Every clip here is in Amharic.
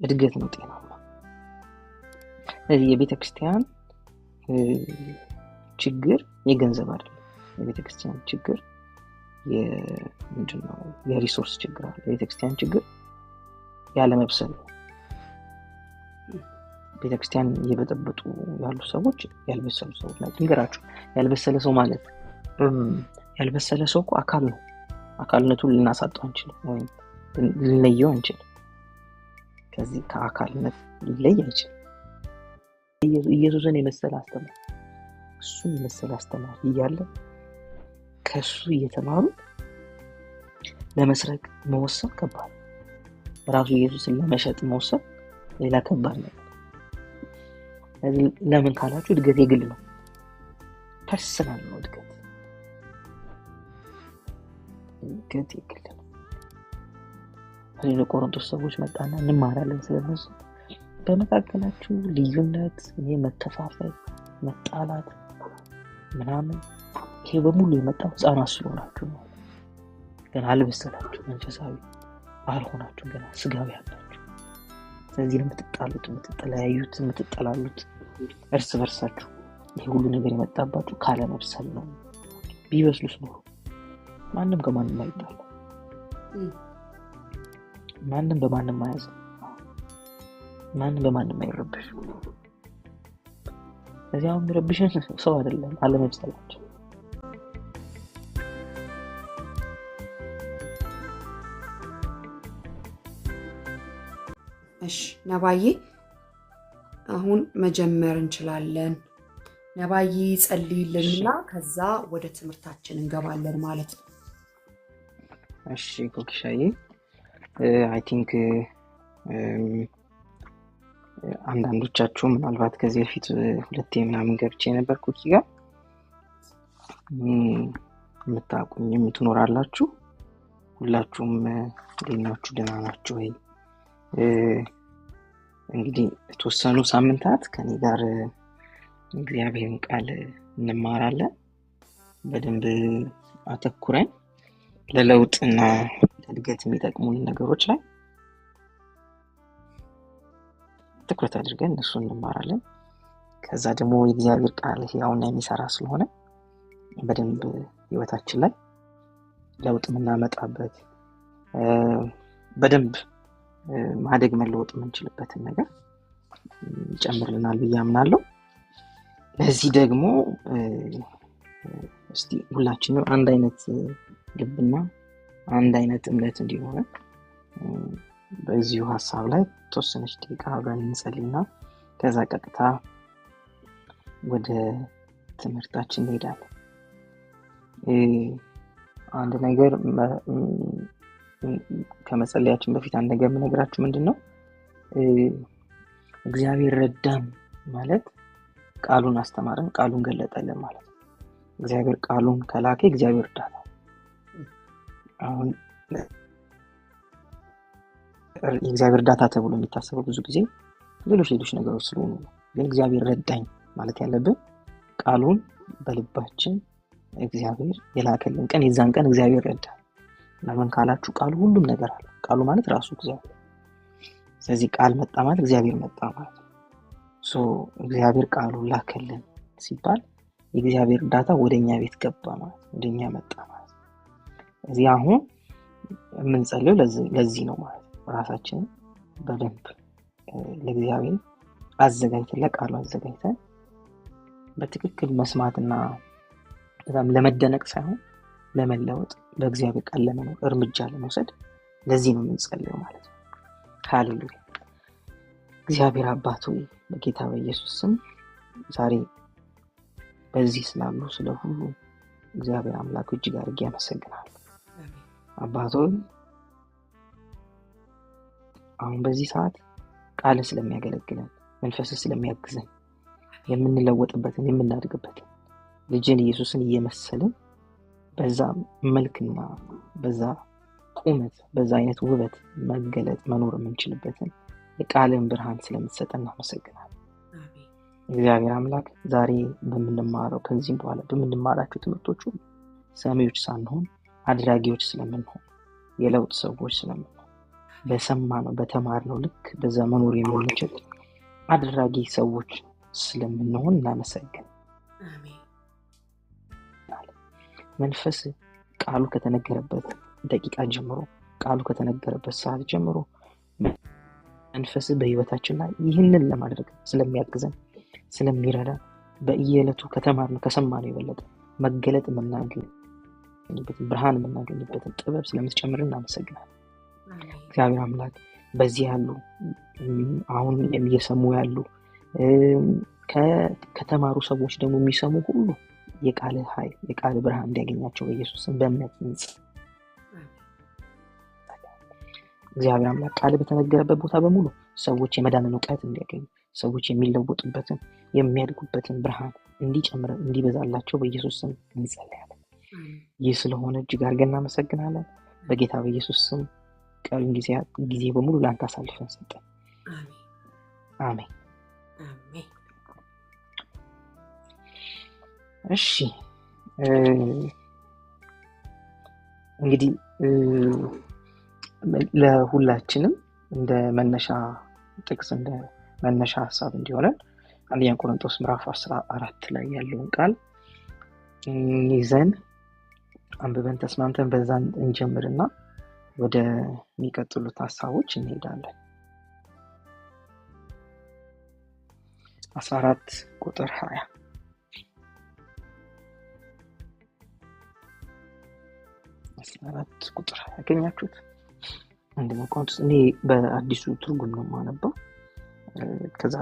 እድገት ነው ጤናማ። ስለዚህ የቤተክርስቲያን ችግር የገንዘብ አይደለም። የቤተክርስቲያን ችግር ምንድነው? የሪሶርስ ችግር አለ። የቤተክርስቲያን ችግር ያለ መብሰል ነው። ቤተክርስቲያን እየበጠበጡ ያሉ ሰዎች ያልበሰሉ ሰዎች ናቸው። ንገራችሁ ያልበሰለ ሰው ማለት ያልበሰለ ሰው እኮ አካል ነው። አካልነቱን ልናሳጣው አንችልም ወይም ልንለየው አንችልም። ከዚህ ከአካልነት ሊለይ አይችልም። ኢየሱስን የመሰለ አስተማሪ እሱን የመሰለ አስተማሪ እያለ ከሱ እየተማሩ ለመስረቅ መወሰን ከባድ፣ ራሱ ኢየሱስን ለመሸጥ መወሰን ሌላ ከባድ ነው። ለምን ካላችሁ እድገት የግል ነው፣ ፐርሰናል ነው። እድገት የግል ነው። ለቆሮንቶስ ሰዎች መጣና እንማራለን ስለነሱ። በመካከላችሁ ልዩነት፣ መተፋፈል፣ መጣላት ምናምን ይሄ በሙሉ የመጣው ሕፃናት ስለሆናችሁ ነው። ገና አልበሰላችሁ፣ መንፈሳዊ አልሆናችሁ፣ ገና ስጋዊ ያላችሁ። ስለዚህ የምትጣሉት፣ የምትጠላዩት፣ የምትጠላሉት እርስ በርሳችሁ። ይሄ ሁሉ ነገር የመጣባችሁ ካለ መብሰል ነው። ቢበስሉስ ነው ማንም ከማንም አይጣላ፣ ማንም በማንም አያዝ፣ ማንም በማንም አይረብሽ። ስለዚህ አሁን የሚረብሽን ሰው አይደለም አለመብሰላቸው። እሺ ነባዬ አሁን መጀመር እንችላለን። ነባዬ ጸልይልንና ከዛ ወደ ትምህርታችን እንገባለን ማለት ነው። እሺ ኮኪሻዬ አይ ቲንክ አንዳንዶቻችሁ ምናልባት ከዚህ በፊት ሁለቴ ምናምን ገብቼ ነበር ኮኪ ጋር የምታውቁኝም ትኖራላችሁ። ሁላችሁም ደህናችሁ ደህና ናችሁ ወይ? እንግዲህ የተወሰኑ ሳምንታት ከኔ ጋር እግዚአብሔርን ቃል እንማራለን። በደንብ አተኩረን ለለውጥና ለእድገት የሚጠቅሙን ነገሮች ላይ ትኩረት አድርገን እነሱን እንማራለን። ከዛ ደግሞ የእግዚአብሔር ቃል ሕያውና የሚሰራ ስለሆነ በደንብ ህይወታችን ላይ ለውጥ የምናመጣበት በደንብ ማደግ መለወጥ የምንችልበትን ነገር ይጨምርልናል ብዬ አምናለሁ። ለዚህ ደግሞ እስቲ ሁላችንም አንድ አይነት ልብና አንድ አይነት እምነት እንዲኖረን በዚሁ ሐሳብ ላይ ተወሰነች ደቂቃ አብረን እንጸልይና ከዛ ቀጥታ ወደ ትምህርታችን እንሄዳለን። አንድ ነገር ከመጸለያችን በፊት አንድ ነገር የምነግራችሁ ምንድነው? እግዚአብሔር ረዳን ማለት ቃሉን አስተማረን፣ ቃሉን ገለጠልን ማለት ነው። እግዚአብሔር ቃሉን ከላከ እግዚአብሔር እርዳታ። አሁን የእግዚአብሔር እርዳታ ተብሎ የሚታሰበው ብዙ ጊዜ ሌሎች ነገሮች ስለሆኑ ነው። ግን እግዚአብሔር ረዳኝ ማለት ያለብን ቃሉን በልባችን እግዚአብሔር የላከልን ቀን የዛን ቀን እግዚአብሔር ረዳን። ለምን ካላችሁ ቃሉ ሁሉም ነገር አለ። ቃሉ ማለት ራሱ እግዚአብሔር። ስለዚህ ቃል መጣ ማለት እግዚአብሔር መጣ ማለት ነው። እግዚአብሔር ቃሉን ላከልን ሲባል የእግዚአብሔር እርዳታ ወደኛ ቤት ገባ ማለት ነው፣ ወደኛ መጣ ማለት ነው። እዚህ አሁን የምንጸልየው ለዚህ ነው ማለት ነው። ራሳችንን በደንብ ለእግዚአብሔር አዘጋጅተን ለቃሉ አዘጋጅተን በትክክል መስማትና በጣም ለመደነቅ ሳይሆን ለመለወጥ በእግዚአብሔር ቃል ለመኖር እርምጃ ለመውሰድ ለዚህ ነው የምንጸልየው ማለት ነው። ሃሌሉያ። እግዚአብሔር አባት ሆይ በጌታ በኢየሱስ ስም ዛሬ በዚህ ስላሉ ስለ ሁሉ እግዚአብሔር አምላክ እጅግ አድርጌ አመሰግናለሁ። አባት ሆይ አሁን በዚህ ሰዓት ቃል ስለሚያገለግለን መንፈስ ስለሚያግዘን የምንለወጥበትን የምናድግበትን ልጅን ኢየሱስን እየመሰልን በዛ መልክና በዛ ቁመት በዛ አይነት ውበት መገለጥ መኖር የምንችልበትን የቃልን ብርሃን ስለምትሰጠን እናመሰግናለን። እግዚአብሔር አምላክ ዛሬ በምንማረው ከዚህም በኋላ በምንማራቸው ትምህርቶች ሁሉ ሰሚዎች ሳንሆን አድራጊዎች ስለምንሆን የለውጥ ሰዎች ስለምንሆን በሰማነው በተማርነው ልክ በዛ መኖር የምንችል አድራጊ ሰዎች ስለምንሆን እናመሰግን። አሜን። መንፈስ ቃሉ ከተነገረበት ደቂቃ ጀምሮ ቃሉ ከተነገረበት ሰዓት ጀምሮ መንፈስ በህይወታችን ላይ ይህንን ለማድረግ ስለሚያግዘን ስለሚረዳ በየዕለቱ ከተማርነው ከሰማነው የበለጠ መገለጥ የምናገኝበትን ብርሃን የምናገኝበትን ጥበብ ስለምትጨምር እናመሰግናለን። እግዚአብሔር አምላክ በዚህ ያሉ አሁን እየሰሙ ያሉ ከተማሩ ሰዎች ደግሞ የሚሰሙ ሁሉ የቃል ኃይል የቃል ብርሃን እንዲያገኛቸው በኢየሱስም በእምነት እንጽ እግዚአብሔር አምላክ ቃል በተነገረበት ቦታ በሙሉ ሰዎች የመዳንን ዕውቀት እንዲያገኙ ሰዎች የሚለወጡበትን የሚያድጉበትን ብርሃን እንዲጨምር እንዲበዛላቸው በኢየሱስም እንጸልያለን። ይህ ስለሆነ እጅግ አድርገን እናመሰግናለን። በጌታ በኢየሱስ ስም ቀሪውን ጊዜ በሙሉ ለአንተ አሳልፈን ሰጠን። አሜን። እሺ እንግዲህ ለሁላችንም እንደ መነሻ ጥቅስ እንደ መነሻ ሐሳብ እንዲሆነን አንደኛ ቆሮንቶስ ምዕራፍ 14 ላይ ያለውን ቃል ይዘን አንብበን ተስማምተን በዛን እንጀምርና ወደ የሚቀጥሉት ሐሳቦች እንሄዳለን። 14 ቁጥር 20 14 ቁጥር ያገኛችሁት አንደኛ ቆሮንቶስ እኔ በአዲሱ ትርጉም ነው የማነበው። ከዛ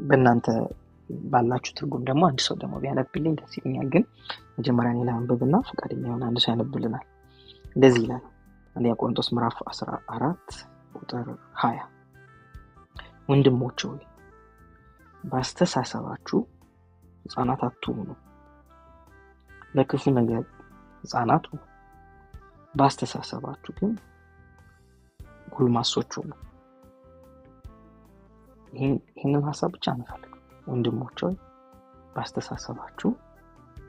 በእናንተ ባላችሁ ትርጉም ደግሞ አንድ ሰው ደግሞ ቢያነብልኝ ደስ ይለኛል። ግን መጀመሪያ እኔ ላንብብና ፈቃደኛ የሆነ አንድ ሰው ያነብልናል። እንደዚህ ይላል አንደኛ ቆሮንቶስ ምዕራፍ 14 ቁጥር 20 ወንድሞች ሆይ በአስተሳሰባችሁ ሕፃናት አትሁኑ፣ ለክፉ ነገር ሕፃናት ሁኑ፣ በአስተሳሰባችሁ ግን ጎልማሶች ሁኑ። ይህንን ሐሳብ ብቻ እንፈልግ። ወንድሞች ሆይ በአስተሳሰባችሁ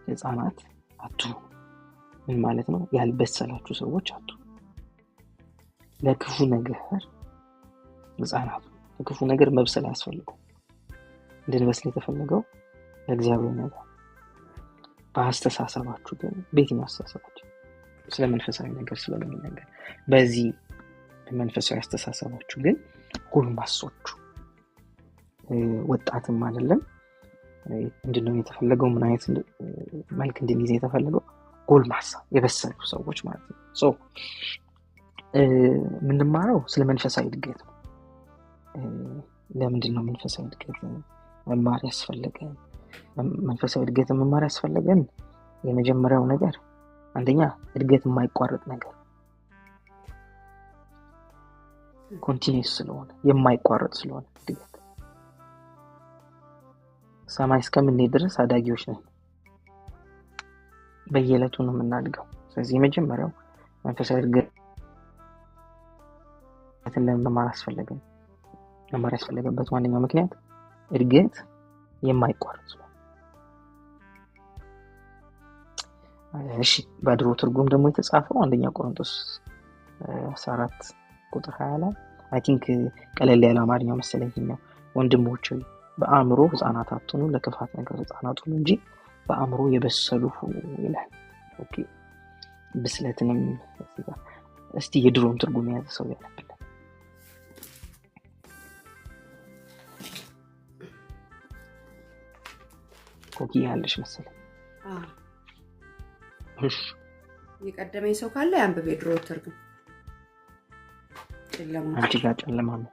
ሕፃናት አትሁኑ። ምን ማለት ነው? ያልበሰላችሁ ሰዎች አትሁኑ። ለክፉ ነገር ሕፃናት ሁኑ። ለክፉ ነገር መብሰል አያስፈልገው። እንድንበስል የተፈለገው ለእግዚአብሔር ነገር። በአስተሳሰባችሁ ግን በየትኛው አስተሳሰባችሁ? ስለ መንፈሳዊ ነገር ስለምን ነገር በዚህ መንፈሳዊ አስተሳሰባችሁ ግን ጎልማሶች ወጣትም አይደለም። ምንድነው የተፈለገው? ምን አይነት መልክ እንድንይዝ የተፈለገው? ጎልማሳ የበሰሉ ሰዎች ማለት ነው። ምንማረው ስለ መንፈሳዊ እድገት ነው። ለምንድን ነው መንፈሳዊ እድገት መማር ያስፈልገን? መንፈሳዊ እድገት መማር ያስፈልገን የመጀመሪያው ነገር አንደኛ እድገት የማይቋረጥ ነገር ኮንቲኒዩስ ስለሆነ የማይቋረጥ ስለሆነ እድገት ሰማይ እስከምንሄድ ድረስ አዳጊዎች ነን። በየዕለቱ ነው የምናድገው። ስለዚህ የመጀመሪያው መንፈሳዊ እድገትን ለመማር ያስፈልገን መማር ያስፈልገበት ዋነኛው ምክንያት እድገት የማይቋረጥ ነው። እሺ በድሮ ትርጉም ደግሞ የተጻፈው አንደኛ ቆሮንቶስ 14 ቁጥር 20 ላይ አይ ቲንክ ቀለል ያለ አማርኛ መሰለኝ ነው። ወንድሞች ሆይ በአእምሮ ሕፃናት አትሁኑ፣ ለክፋት ነገር ሕፃናት ሁኑ እንጂ በአእምሮ የበሰሉ ሁኑ ይላል። ኦኬ ብስለትንም እስቲ የድሮን ትርጉም የያዘ ሰው ያነብልን። ኮኪ ያለሽ መሰለኝ። እሺ የቀደመኝ ሰው ካለ ያንብብ የድሮ ትርጉም። ጨለማ አንቺ ጋር ጨለማ ነው።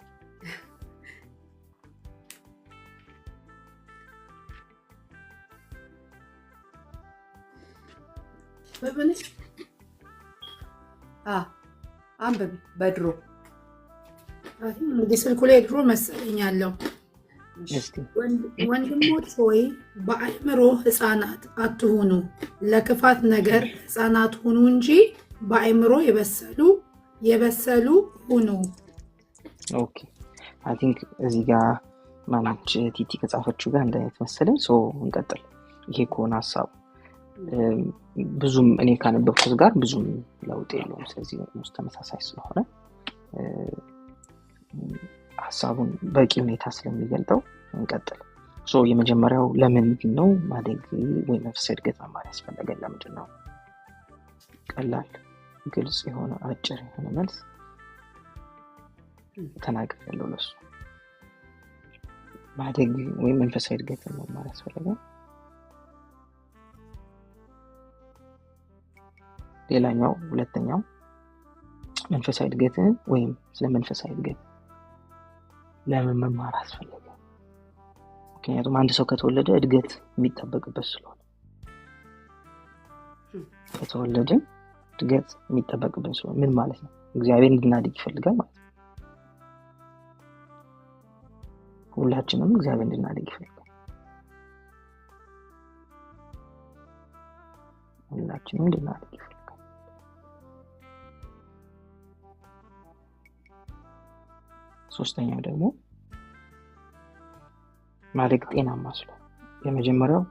በብንሽ አንብብ በድሮ እንግዲህ ስልኩ ላይ ድሮ መሰለኝ ያለው። ወንድሞች ሆይ በአእምሮ ሕፃናት አትሁኑ፣ ለክፋት ነገር ሕፃናት ሁኑ እንጂ በአእምሮ የበሰሉ ሁኑ። ኦኬ አይ ቲንክ እዚህ ጋር ማንች ቲቲ ከጻፈችው ጋር እንዳይነት መሰለኝ። እንቀጥል። ይሄ ከሆነ ሐሳቡ ብዙም እኔ ካነበብኩት ጋር ብዙም ለውጥ የለውም። ስለዚህ ውስጥ ተመሳሳይ ስለሆነ ሀሳቡን በቂ ሁኔታ ስለሚገልጠው እንቀጥል። የመጀመሪያው ለምንድን ነው ማደግ ወይ መንፈሳዊ እድገት መማር ያስፈለገን? ለምንድን ነው? ቀላል፣ ግልጽ የሆነ አጭር የሆነ መልስ ተናግሬያለሁ ለሱ። ማደግ ወይ መንፈሳዊ እድገት መማር ያስፈለገን። ሌላኛው ሁለተኛው መንፈሳዊ እድገትን ወይም ስለ መንፈሳዊ እድገት ለምን መማር አስፈለገ? ምክንያቱም አንድ ሰው ከተወለደ እድገት የሚጠበቅበት ስለሆነ ከተወለደ እድገት የሚጠበቅበት ስለሆነ ምን ማለት ነው? እግዚአብሔር እንድናድግ ይፈልጋል ማለት ነው። ሁላችንም እግዚአብሔር እንድናድግ ይፈልጋል። ሁላችንም እንድናድግ ይፈልጋል። ሶስተኛው ደግሞ ማደግ ጤናማ ስለሆነ፣ የመጀመሪያው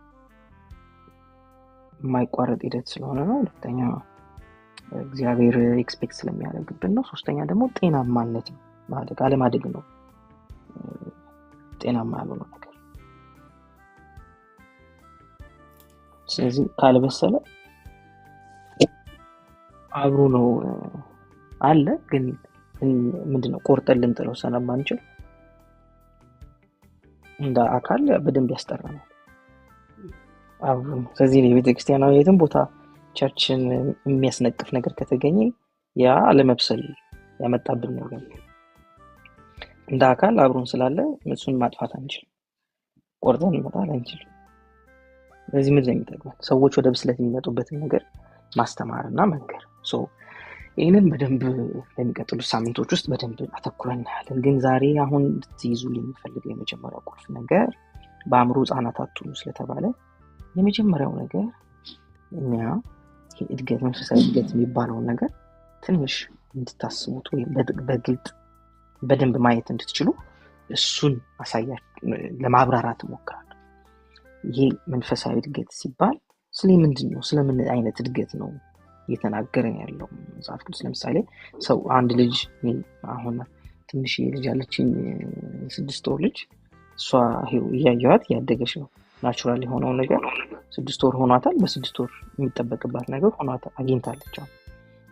የማይቋረጥ ሂደት ስለሆነ ነው። ሁለተኛ እግዚአብሔር ኤክስፔክት ስለሚያደርግብን ነው። ሶስተኛ ደግሞ ጤናማነት ነው። ማደግ አለማደግ ነው ጤናማ ያልሆነ ነገር። ስለዚህ ካልበሰለ አብሮ ነው አለ፣ ግን ምንድነው ቆርጠን ልንጥለው ስለማንችል እንደ አካል በደንብ ያስጠራናል አብሮ። ስለዚህ የቤተክርስቲያን የትም ቦታ ቸርችን የሚያስነቅፍ ነገር ከተገኘ ያ አለመብሰል ያመጣብን ነገር እንደ አካል አብሮን ስላለ እሱን ማጥፋት አንችልም፣ ቆርጠን መጣል አንችልም። ስለዚህ ምን እንደሚጠቅመን ሰዎች ወደ ብስለት የሚመጡበትን ነገር ማስተማርና መንገር። ይህንን በደንብ ለሚቀጥሉት ሳምንቶች ውስጥ በደንብ አተኩረን እናያለን። ግን ዛሬ አሁን እንድትይዙልኝ የሚፈልገው የመጀመሪያው ቁልፍ ነገር በአእምሮ ህፃናት አትሁኑ ስለተባለ የመጀመሪያው ነገር እኛ እድገት መንፈሳዊ እድገት የሚባለውን ነገር ትንሽ እንድታስቡት ወይም በግልጥ በደንብ ማየት እንድትችሉ እሱን ለማብራራት እሞክራለሁ። ይሄ መንፈሳዊ እድገት ሲባል ስለምንድን ነው? ስለምን አይነት እድገት ነው እየተናገረን ያለው መጽሐፍ ቅዱስ? ለምሳሌ ሰው አንድ ልጅ አሁን ትንሽ ልጅ አለችኝ 6 ወር ልጅ፣ እሷ እያየኋት ያደገች ነው። ናቹራል የሆነው ነገር 6 ወር ሆኗታል። በ6 ወር የሚጠበቅባት ነገር ሆኗታል፣ አግኝታለች፣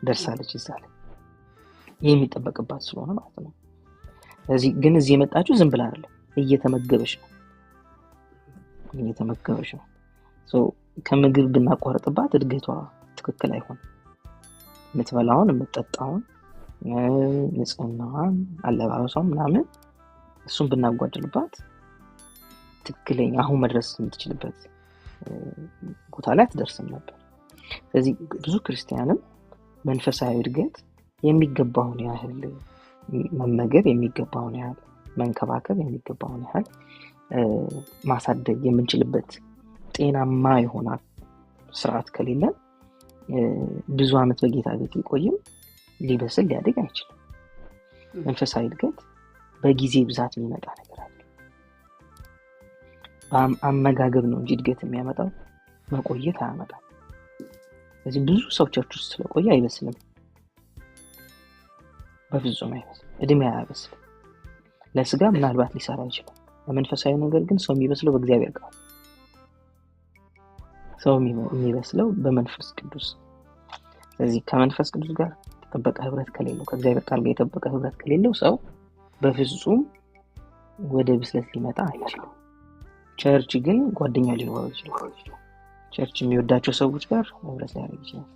ደርሳለች እዛ ላይ። ይሄ የሚጠበቅባት ስለሆነ ማለት ነው። ስለዚህ ግን እዚህ የመጣችው ዝም ብላ አይደለም፣ እየተመገበች ነው። ከምግብ ብናቋርጥባት እድገቷ ትክክል አይሆንም። የምትበላውን የምትጠጣውን ንጽህናዋን አለባበሷን ምናምን እሱን ብናጓድልባት ትክክለኛ አሁን መድረስ የምትችልበት ቦታ ላይ አትደርስም ነበር። ስለዚህ ብዙ ክርስቲያንም መንፈሳዊ እድገት የሚገባውን ያህል መመገብ፣ የሚገባውን ያህል መንከባከብ፣ የሚገባውን ያህል ማሳደግ የምንችልበት ጤናማ የሆነ ስርዓት ከሌለን ብዙ ዓመት በጌታ ቤት ሊቆይም ሊበስል ሊያድግ አይችልም። መንፈሳዊ እድገት በጊዜ ብዛት የሚመጣ ነገር አለ። አመጋገብ ነው እንጂ እድገት የሚያመጣው መቆየት አያመጣም። ስለዚህ ብዙ ሰው ቸርች ውስጥ ስለቆየ አይበስልም፣ በፍጹም አይበስልም፣ እድሜ አያበስልም። ለስጋ ምናልባት ሊሰራ ይችላል፣ ለመንፈሳዊ ነገር ግን ሰው የሚበስለው በእግዚአብሔር ቃል፣ ሰው የሚበስለው በመንፈስ ቅዱስ። ስለዚህ ከመንፈስ ቅዱስ ጋር የተጠበቀ ህብረት ከሌለው፣ ከእግዚአብሔር ቃል ጋር የተጠበቀ ህብረት ከሌለው ሰው በፍጹም ወደ ብስለት ሊመጣ አይችልም። ቸርች ግን ጓደኛ ሊኖረው ይችላል። ቸርች የሚወዳቸው ሰዎች ጋር ህብረት ሊያደርግ ይችላል።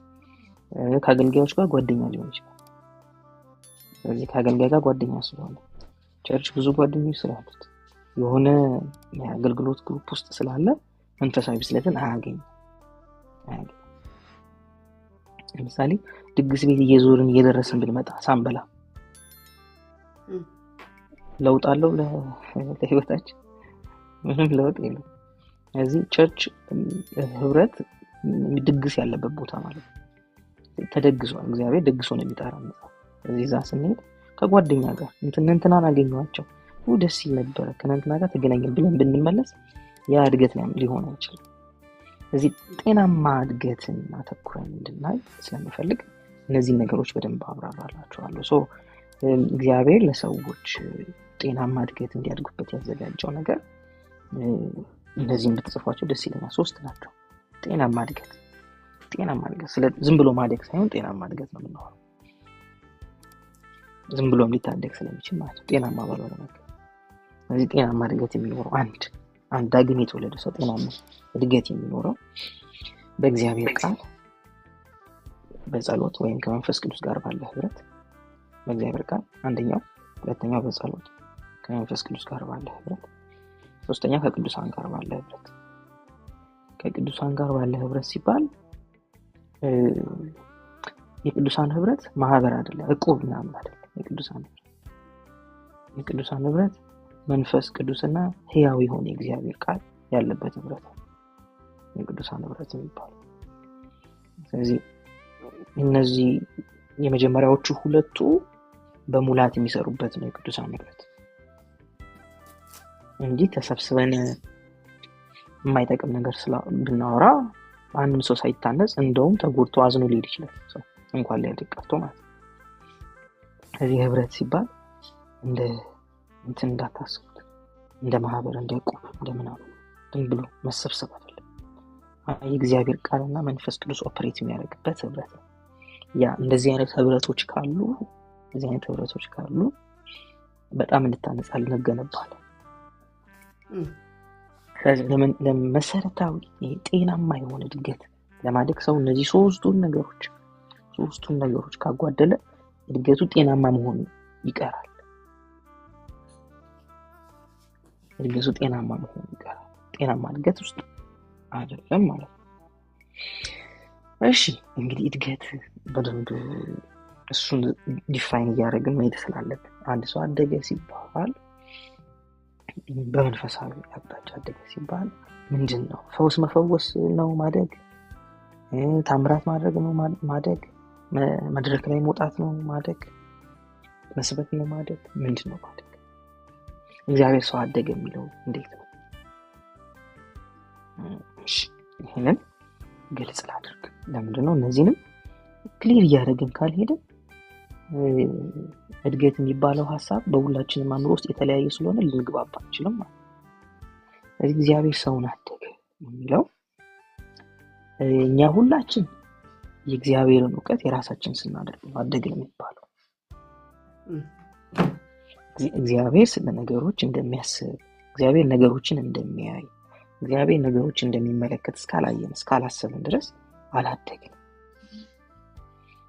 ከአገልጋዮች ጋር ጓደኛ ሊሆን ይችላል። ስለዚህ ከአገልጋይ ጋር ጓደኛ ስለሆነ ቸርች ብዙ ጓደኞች ስላሉት የሆነ የአገልግሎት ግሩፕ ውስጥ ስላለ መንፈሳዊ ብስለትን አያገኝም። ለምሳሌ ድግስ ቤት እየዞርን እየደረስን ብንመጣ ሳንበላ ለውጥ አለው ለህይወታችን? ምንም ለውጥ የለውም። ስለዚህ ቸርች ህብረት ድግስ ያለበት ቦታ ማለት ነው። ተደግሷል፣ እግዚአብሔር ደግሶ ነው የሚጠራን። ስለዚህ እዛ ስንሄድ ከጓደኛ ጋር እንትናን አገኘኋቸው ደስ ይል ነበረ ከእንትና ጋር ተገናኘን ብለን ብንመለስ ያ እድገት ሊሆን አይችልም። ስለዚህ ጤናማ እድገትን አተኩረን እንድናይ ስለምፈልግ እነዚህ ነገሮች በደንብ አብራራላችኋለሁ። እግዚአብሔር ለሰዎች ጤናማ እድገት እንዲያድጉበት ያዘጋጀው ነገር እነዚህን ብትጽፏቸው ደስ ይለኛል። 3 ናቸው። ጤናማ እድገት ዝም ብሎ ማደግ ሳይሆን ጤናማ እድገት ነው የምናወራው። ዝም ብሎም ሊታደግ ስለሚችል ማለት ነው ጤናማ ባልሆነ ነገር። ስለዚህ ጤናማ እድገት የሚኖረው አንድ ዳግም የተወለደ ሰው ጤናማ እድገት የሚኖረው በእግዚአብሔር ቃል፣ በጸሎት ወይም ከመንፈስ ቅዱስ ጋር ባለ ህብረት። በእግዚአብሔር ቃል አንደኛው፣ ሁለተኛው በጸሎት ከመንፈስ ቅዱስ ጋር ባለ ህብረት፣ ሶስተኛ ከቅዱሳን ጋር ባለ ህብረት። ከቅዱሳን ጋር ባለ ህብረት ሲባል የቅዱሳን ህብረት ማህበር አይደለም፣ እቁብ ምናምን አይደለም። የቅዱሳን ህብረት መንፈስ ቅዱስና ሕያው የሆነ የእግዚአብሔር ቃል ያለበት ህብረት ነው የቅዱሳን ህብረት የሚባለው። ስለዚህ እነዚህ የመጀመሪያዎቹ ሁለቱ በሙላት የሚሰሩበት ነው የቅዱሳን ህብረት እንጂ ተሰብስበን የማይጠቅም ነገር ብናወራ አንድም ሰው ሳይታነጽ እንደውም ተጎድቶ አዝኖ ሊሄድ ይችላል ሰው እንኳን ሊያድግ ቀርቶ ማለት ነው። ስለዚህ ህብረት ሲባል እንደ እንትን እንዳታስቡት፣ እንደ ማህበር፣ እንደ እቁብ፣ እንደ ምናምን ዝም ብሎ መሰብሰብ አይደለም። የእግዚአብሔር ቃልና መንፈስ ቅዱስ ኦፕሬት የሚያደርግበት ህብረት ነው። እንደዚህ አይነት ህብረቶች ካሉ በጣም እንታነጻለን፣ እንገነባለን። ስለዚህ ለመሰረታዊ ጤናማ የሆነ እድገት ለማደግ ሰው እነዚህ ሶስቱን ነገሮች ካጓደለ እድገቱ ጤናማ መሆኑ ይቀራል። ጤናማ እድገት ውስጥ አይደለም ማለት ነው። እሺ እንግዲህ እድገት በደንብ እሱን ዲፋይን እያደረግን መሄድ ስላለብን አንድ ሰው አደገ ሲባል በመንፈሳዊ አቅጣጫ አደገ ሲባል ምንድን ነው? ፈውስ መፈወስ ነው ማደግ? ታምራት ማድረግ ነው ማደግ? መድረክ ላይ መውጣት ነው ማደግ? መስበክ ነው ማደግ? ምንድን ነው ማደግ? እግዚአብሔር ሰው አደገ የሚለው እንዴት ነው? ይህንን ግልጽ ላድርግ። ለምንድን ነው እነዚህንም ክሊር እያደረግን ካልሄድን እድገት የሚባለው ሀሳብ በሁላችንም አእምሮ ውስጥ የተለያየ ስለሆነ ልንግባባ አንችልም ማለት ነው። ስለዚህ እግዚአብሔር ሰውን አደገ የሚለው እኛ ሁላችን የእግዚአብሔርን እውቀት የራሳችን ስናደርግ ነው አደገ የሚባለው። እግዚአብሔር ስለ ነገሮች እንደሚያስብ፣ እግዚአብሔር ነገሮችን እንደሚያይ፣ እግዚአብሔር ነገሮችን እንደሚመለከት እስካላሰብን ድረስ አላደግም።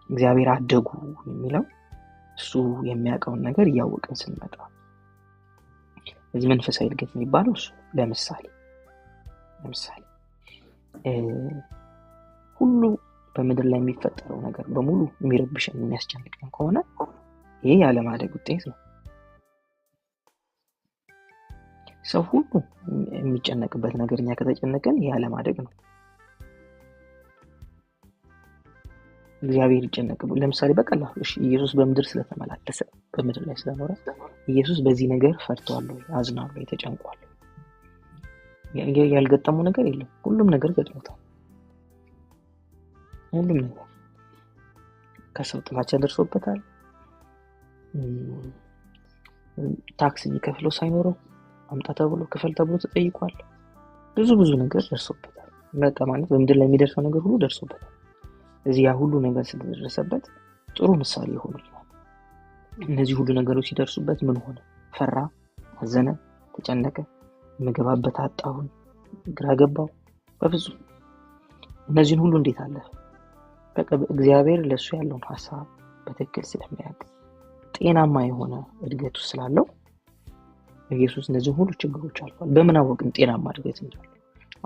እግዚአብሔር አደጉ የሚለው እሱ የሚያውቀውን ነገር እያወቅን ስንመጣ። እዚህ መንፈሳዊ እድገት የሚባለው እሱ ለምሳሌ ሁሉ በምድር ላይ የሚፈጠረው ነገር በሙሉ የሚረብሽን የሚያስጨንቀን ከሆነ ይሄ ያለማደግ ውጤት ነው። ሰው ሁሉ የሚጨነቅበት ነገር እኛ ከተጨነቀን ይሄ ያለማደግ ነው። እግዚአብሔር ይጨነቅበት። ለምሳሌ በቀላሉ ኢየሱስ በምድር ስለተመላለሰ በምድር ላይ ስለኖረ ኢየሱስ በዚህ ነገር ፈርቷል ወይ አዝኗል ወይ ተጨንቋል? ያልገጠመው ነገር የለም። ሁሉም ነገር ገጥሞታል። ሁሉም ነገር ከሰው ጥላቻ ደርሶበታል። ታክስ የሚከፍለው ሳይኖረው አምጣ ተብሎ ክፈል ተብሎ ተጠይቋል። ብዙ ነገር ደርሶበታል። በቃ ማለት በምድር ላይ የሚደርሰው ነገር ሁሉ ደርሶበታል። እዚህ ያ ሁሉ ነገር ስለደረሰበት ጥሩ ምሳሌ ይሆንልናል። እነዚህ ሁሉ ነገሮች ሲደርሱበት ምን ሆነ? ፈራ፣ አዘነ፣ ተጨነቀ፣ መገባበት አጣሁን፣ ግራ ገባው? በፍጹም። እነዚህን ሁሉ እንዴት አለፈ? በቃ እግዚአብሔር ለሱ ያለውን ሐሳብ በትክክል ስለሚያውቅ ጤናማ የሆነ እድገቱ ስላለው ኢየሱስ እነዚህ ሁሉ ችግሮች አልፏል። በምን አወቅን ጤናማ እድገት እንዳለው?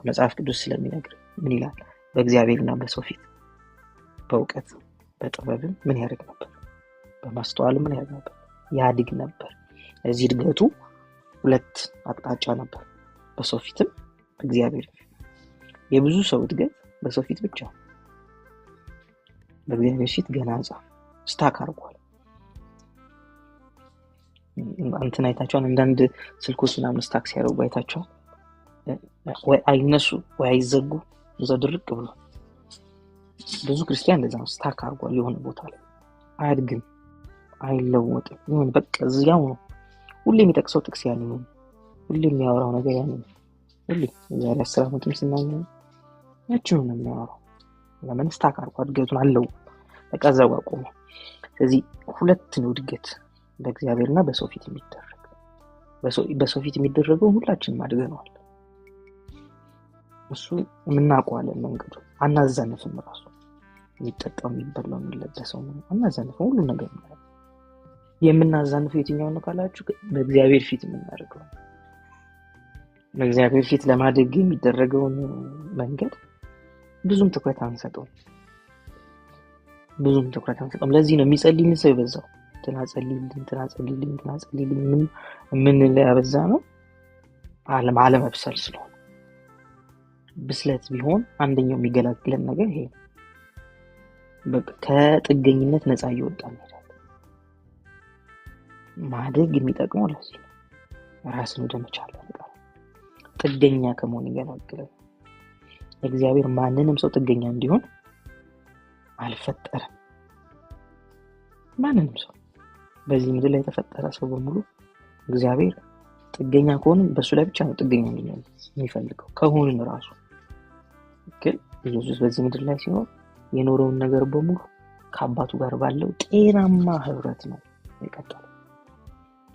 መጽሐፍ ቅዱስ ስለሚነግር ምን ይላል? በእግዚአብሔርና በሰው ፊት በእውቀት በጥበብም ምን ያደርግ ነበር? በማስተዋል ምን ያደርግ ነበር? ያድግ ነበር። እዚህ እድገቱ 2 አቅጣጫ ነበር፣ በሰው ፊትም በእግዚአብሔር ፊት። የብዙ ሰው እድገት በሰው ፊት ብቻ፣ በእግዚአብሔር ፊት ገና ስታክ አድርጓል። አንተን አይታችኋል? አንዳንድ ስልኮች ምናምን ስታክ ሲያደርጉ አይታችኋል? ወይ አይነሱ ወይ አይዘጉ፣ እዛው ድርቅ ብሎ። ብዙ ክርስቲያን እንደዛ ነው፣ ስታክ አድርጓል የሆነ ቦታ ላይ። አያድግም። አይለወጥም። ይሁን በቃ እዚያው ነው። ሁሌ የሚጠቅሰው ጥቅስ ያን ነው። ሁሌ የሚያወራው ነገር ያን ነው። ሁሌ ዛሬ 10 ዓመትም ስናየው ያችሁን ነው የሚያወራው። ለምን ስታካርኩ እድገቱን አለው በቃ እዛው አቆመ። ስለዚህ ሁለት ነው እድገት፣ በእግዚአብሔርና በሰው ፊት የሚደረግ። በሰው ፊት የሚደረገው ሁላችንም አድገናል። እሱ የምናውቀዋለን መንገዱ። አናዛንፍም። ራሱ የሚጠጣው የሚበላው የሚለበሰው አናዛንፍም። ሁሉ ነገር ነው የምናዛንፈው። የትኛው ነው ካላችሁ በእግዚአብሔር ፊት የምናደርገው። በእግዚአብሔር ፊት ለማደግ የሚደረገውን መንገድ ብዙም ትኩረት አንሰጠውም። ለዚህ ነው የሚጸልይልን ሰው የበዛው። ትናጸልይልኝ ምን ያበዛ ነው? አለመብሰል ስለሆነ። ብስለት ቢሆን አንደኛው የሚገላግለን ነገር ይሄ ከጥገኝነት ነፃ እየወጣን እንሄዳለን። ማደግ የሚጠቅመው ለዚህ ነው። ራስን ወደ መቻል ያመጣል። ጥገኛ ከመሆን ይገላግላል። እግዚአብሔር ማንንም ሰው ጥገኛ እንዲሆን አልፈጠረም። ማንንም ሰው በዚህ ምድር ላይ የተፈጠረ ሰው በሙሉ እግዚአብሔር ጥገኛ ከሆነ በሱ ላይ ብቻ ነው ጥገኛ እንዲሆን የሚፈልገው። ከሆነም ራሱ ግን ኢየሱስ በዚህ ምድር ላይ ሲኖር የኖረውን ነገር በሙሉ ከአባቱ ጋር ባለው ጤናማ ህብረት ነው የቀጠለው።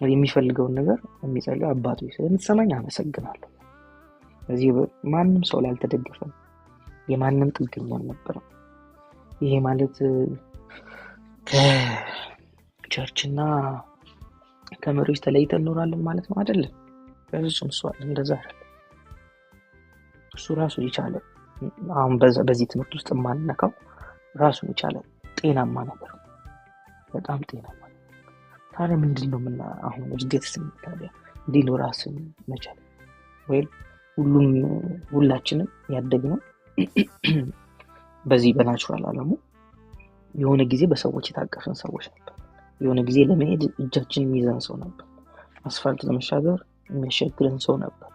የሚፈልገውን ነገር የሚጸልየው አባቱ ስለምትሰማኝ አመሰግናለሁ። ስለዚህ ማንም ሰው ላይ አልተደገፈም። የማንም ጥገኛ አልነበረም። ይሄ ማለት ከቸርችና ከመሪዎች ተለይተን እንኖራለን ማለት ነው አይደለም። በፍጹም እሱ እንደዛ አይደለም። እሱ ራሱ የቻለ አሁን በዚህ ትምህርት ውስጥ ማንነካው ራሱ የቻለ ጤናማ ነገር ነው። በጣም ጤናማ። ታዲያ ምንድነው አሁን እድገት ታዲያ እንዲህ ራስን መቻል ወይ ሁላችንም ያደግነው በዚህ በናቹራል ዓለሙ የሆነ ጊዜ በሰዎች የታቀፈን ሰዎች ነበር። የሆነ ጊዜ ለመሄድ እጃችንን የሚይዘን ሰው ነበር። አስፋልት ለመሻገር የሚያሻግረን ሰው ነበር።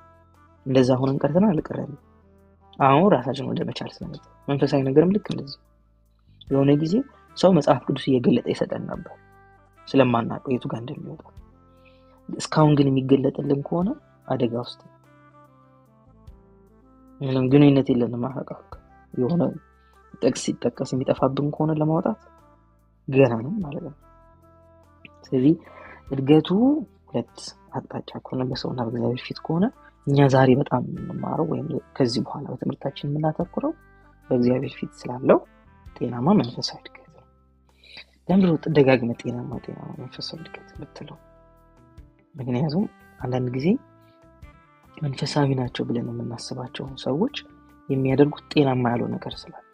እንደዛ ሆነን ቀርተናል አልቀረንም። አሁን ራሳችን ወደ መቻል ስለመጣ መንፈሳዊ ነገርም ልክ እንደዚህ የሆነ ጊዜ ሰው መጽሐፍ ቅዱስ እየገለጠ ይሰጠን ነበር ስለማናውቀው የቱ ጋር እንደሚወጣ። እስካሁን ግን የሚገለጥልን ከሆነ አደጋ ውስጥ ምንም ግንኙነት የለንም። አፈቃቅ የሆነ ጥቅስ ሲጠቀስ የሚጠፋብን ከሆነ ለማውጣት ገና ነው ማለት ነው። ስለዚህ እድገቱ ሁለት አቅጣጫ ከሆነ በሰውና በእግዚአብሔር ፊት ከሆነ እኛ ዛሬ በጣም የምንማረው ወይም ከዚህ በኋላ በትምህርታችን የምናተኩረው በእግዚአብሔር ፊት ስላለው ጤናማ መንፈሳዊ እድገት ነው። ለምንድነው ደጋግመህ ጤናማ መንፈሳዊ እድገት የምትለው? ምክንያቱም አንዳንድ ጊዜ መንፈሳዊ ናቸው ብለን የምናስባቸው ሰዎች የሚያደርጉት ጤናማ ያልሆነ ነገር ስላለ፣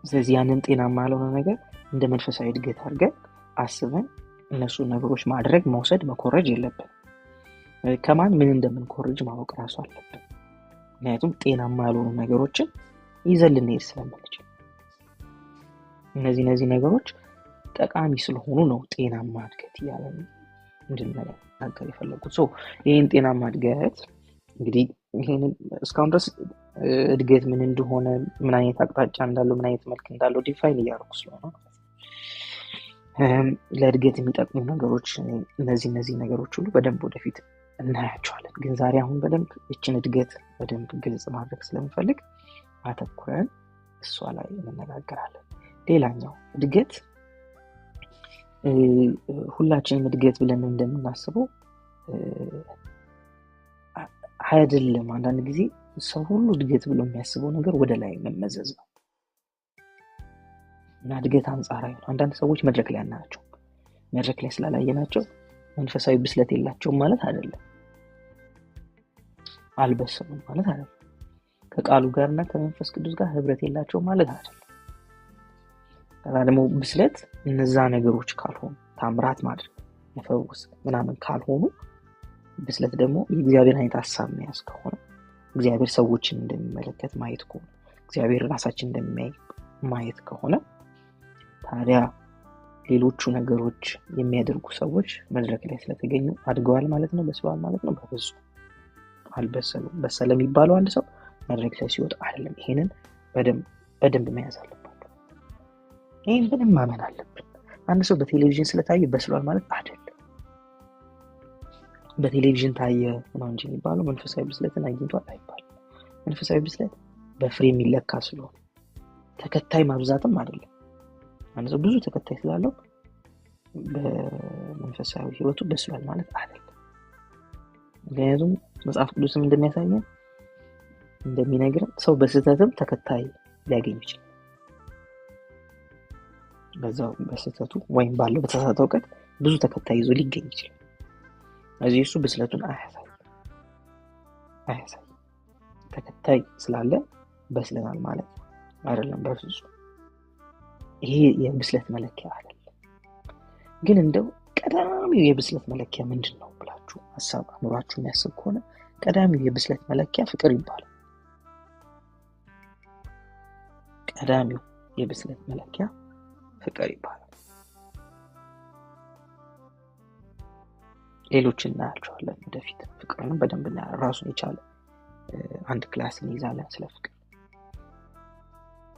ስለዚህ ያንን ጤናማ ያልሆነ ነገር እንደ መንፈሳዊ እድገት አድርገን አስበን እነሱ ነገሮች ማድረግ፣ መውሰድ፣ መኮረጅ የለብንም። ከማን ምን እንደምንኮርጅ ማወቅ ራሱ አለብን። ምክንያቱም ጤናማ ያልሆኑ ነገሮችን ይዘን ልንሄድ ስለምንችል እነዚህ ነገሮች ጠቃሚ ስለሆኑ ነው ጤናማ እድገት እያለን እንድንናገር የፈለጉት። ይህን ጤናማ እድገት እንግዲህ ይህንን እስካሁን ድረስ እድገት ምን እንደሆነ፣ ምን አይነት አቅጣጫ እንዳለው፣ ምን አይነት መልክ እንዳለው ዲፋይን እያደረኩ ስለሆነ ለእድገት የሚጠቅሙ ነገሮች እነዚህ ነገሮች ሁሉ በደንብ ወደፊት እናያቸዋለን። ግን ዛሬ አሁን በደንብ እችን እድገት በደንብ ግልጽ ማድረግ ስለምፈልግ አተኩረን እሷ ላይ እንነጋገራለን። ሌላኛው እድገት ሁላችንም እድገት ብለን እንደምናስበው አይደለም። አንዳንድ ጊዜ ሰው ሁሉ እድገት ብሎ የሚያስበው ነገር ወደ ላይ መመዘዝ ነው እና እድገት አንጻራዊ ነው። አንዳንድ ሰዎች መድረክ ላይ አናያቸው። መድረክ ላይ ስላላየናቸው መንፈሳዊ ብስለት የላቸውም ማለት አይደለም። አልበሰሉም ማለት አይደለም። ከቃሉ ጋርና ከመንፈስ ቅዱስ ጋር ህብረት የላቸውም ማለት አይደለም። ደግሞ ብስለት እነዛ ነገሮች ካልሆኑ፣ ታምራት ማድረግ፣ መፈወስ ምናምን ካልሆኑ፣ ብስለት ደግሞ የእግዚአብሔር አይነት ሐሳብ መያዝ ከሆነ፣ እግዚአብሔር ሰዎችን እንደሚመለከት ማየት ከሆነ፣ እግዚአብሔር ራሳችን እንደሚያይ ማየት ከሆነ ታዲያ ሌሎቹ ነገሮች የሚያደርጉ ሰዎች መድረክ ላይ ስለተገኙ አድገዋል ማለት ነው፣ በስለዋል ማለት ነው? በፍጹም አልበሰሉም። በሰለ የሚባለው አንድ ሰው መድረክ ላይ ሲወጣ አይደለም። ይሄንን በደንብ መያዝ አለባቸው። ይህን ምንም ማመን አለብን። አንድ ሰው በቴሌቪዥን ስለታየ በስሏል ማለት አይደለም። በቴሌቪዥን ታየ ነው እንጂ የሚባለው መንፈሳዊ ብስለትን አግኝቷል አይባልም። መንፈሳዊ ብስለት በፍሬ የሚለካ ስለሆነ ተከታይ ማብዛትም አይደለም። አንድ ሰው ብዙ ተከታይ ስላለው በመንፈሳዊ ህይወቱ በስሏል ማለት አይደለም። ምክንያቱም መጽሐፍ ቅዱስም እንደሚያሳየን እንደሚነግረን ሰው በስህተትም ተከታይ ሊያገኝ ይችላል። በዛው በስህተቱ ወይም ባለው በተሳሳተ እውቀት ብዙ ተከታይ ይዞ ሊገኝ ይችላል። እዚህ እሱ ብስለቱን አያሳይ ተከታይ ስላለ በስለናል ማለት አይደለም በፍጹም። ይሄ የብስለት መለኪያ አይደለም። ግን እንደው ቀዳሚው የብስለት መለኪያ ምንድነው ብላችሁ ሐሳብ አምሯችሁ የሚያስብ ከሆነ ቀዳሚው የብስለት መለኪያ ፍቅር ይባላል። ቀዳሚው የብስለት መለኪያ ፍቅር ይባላል። ሌሎችን እናያቸዋለን ወደፊት። ፍቅርን በደንብ ራሱን የቻለ አንድ ክላስ እንይዛለን ስለ ፍቅር።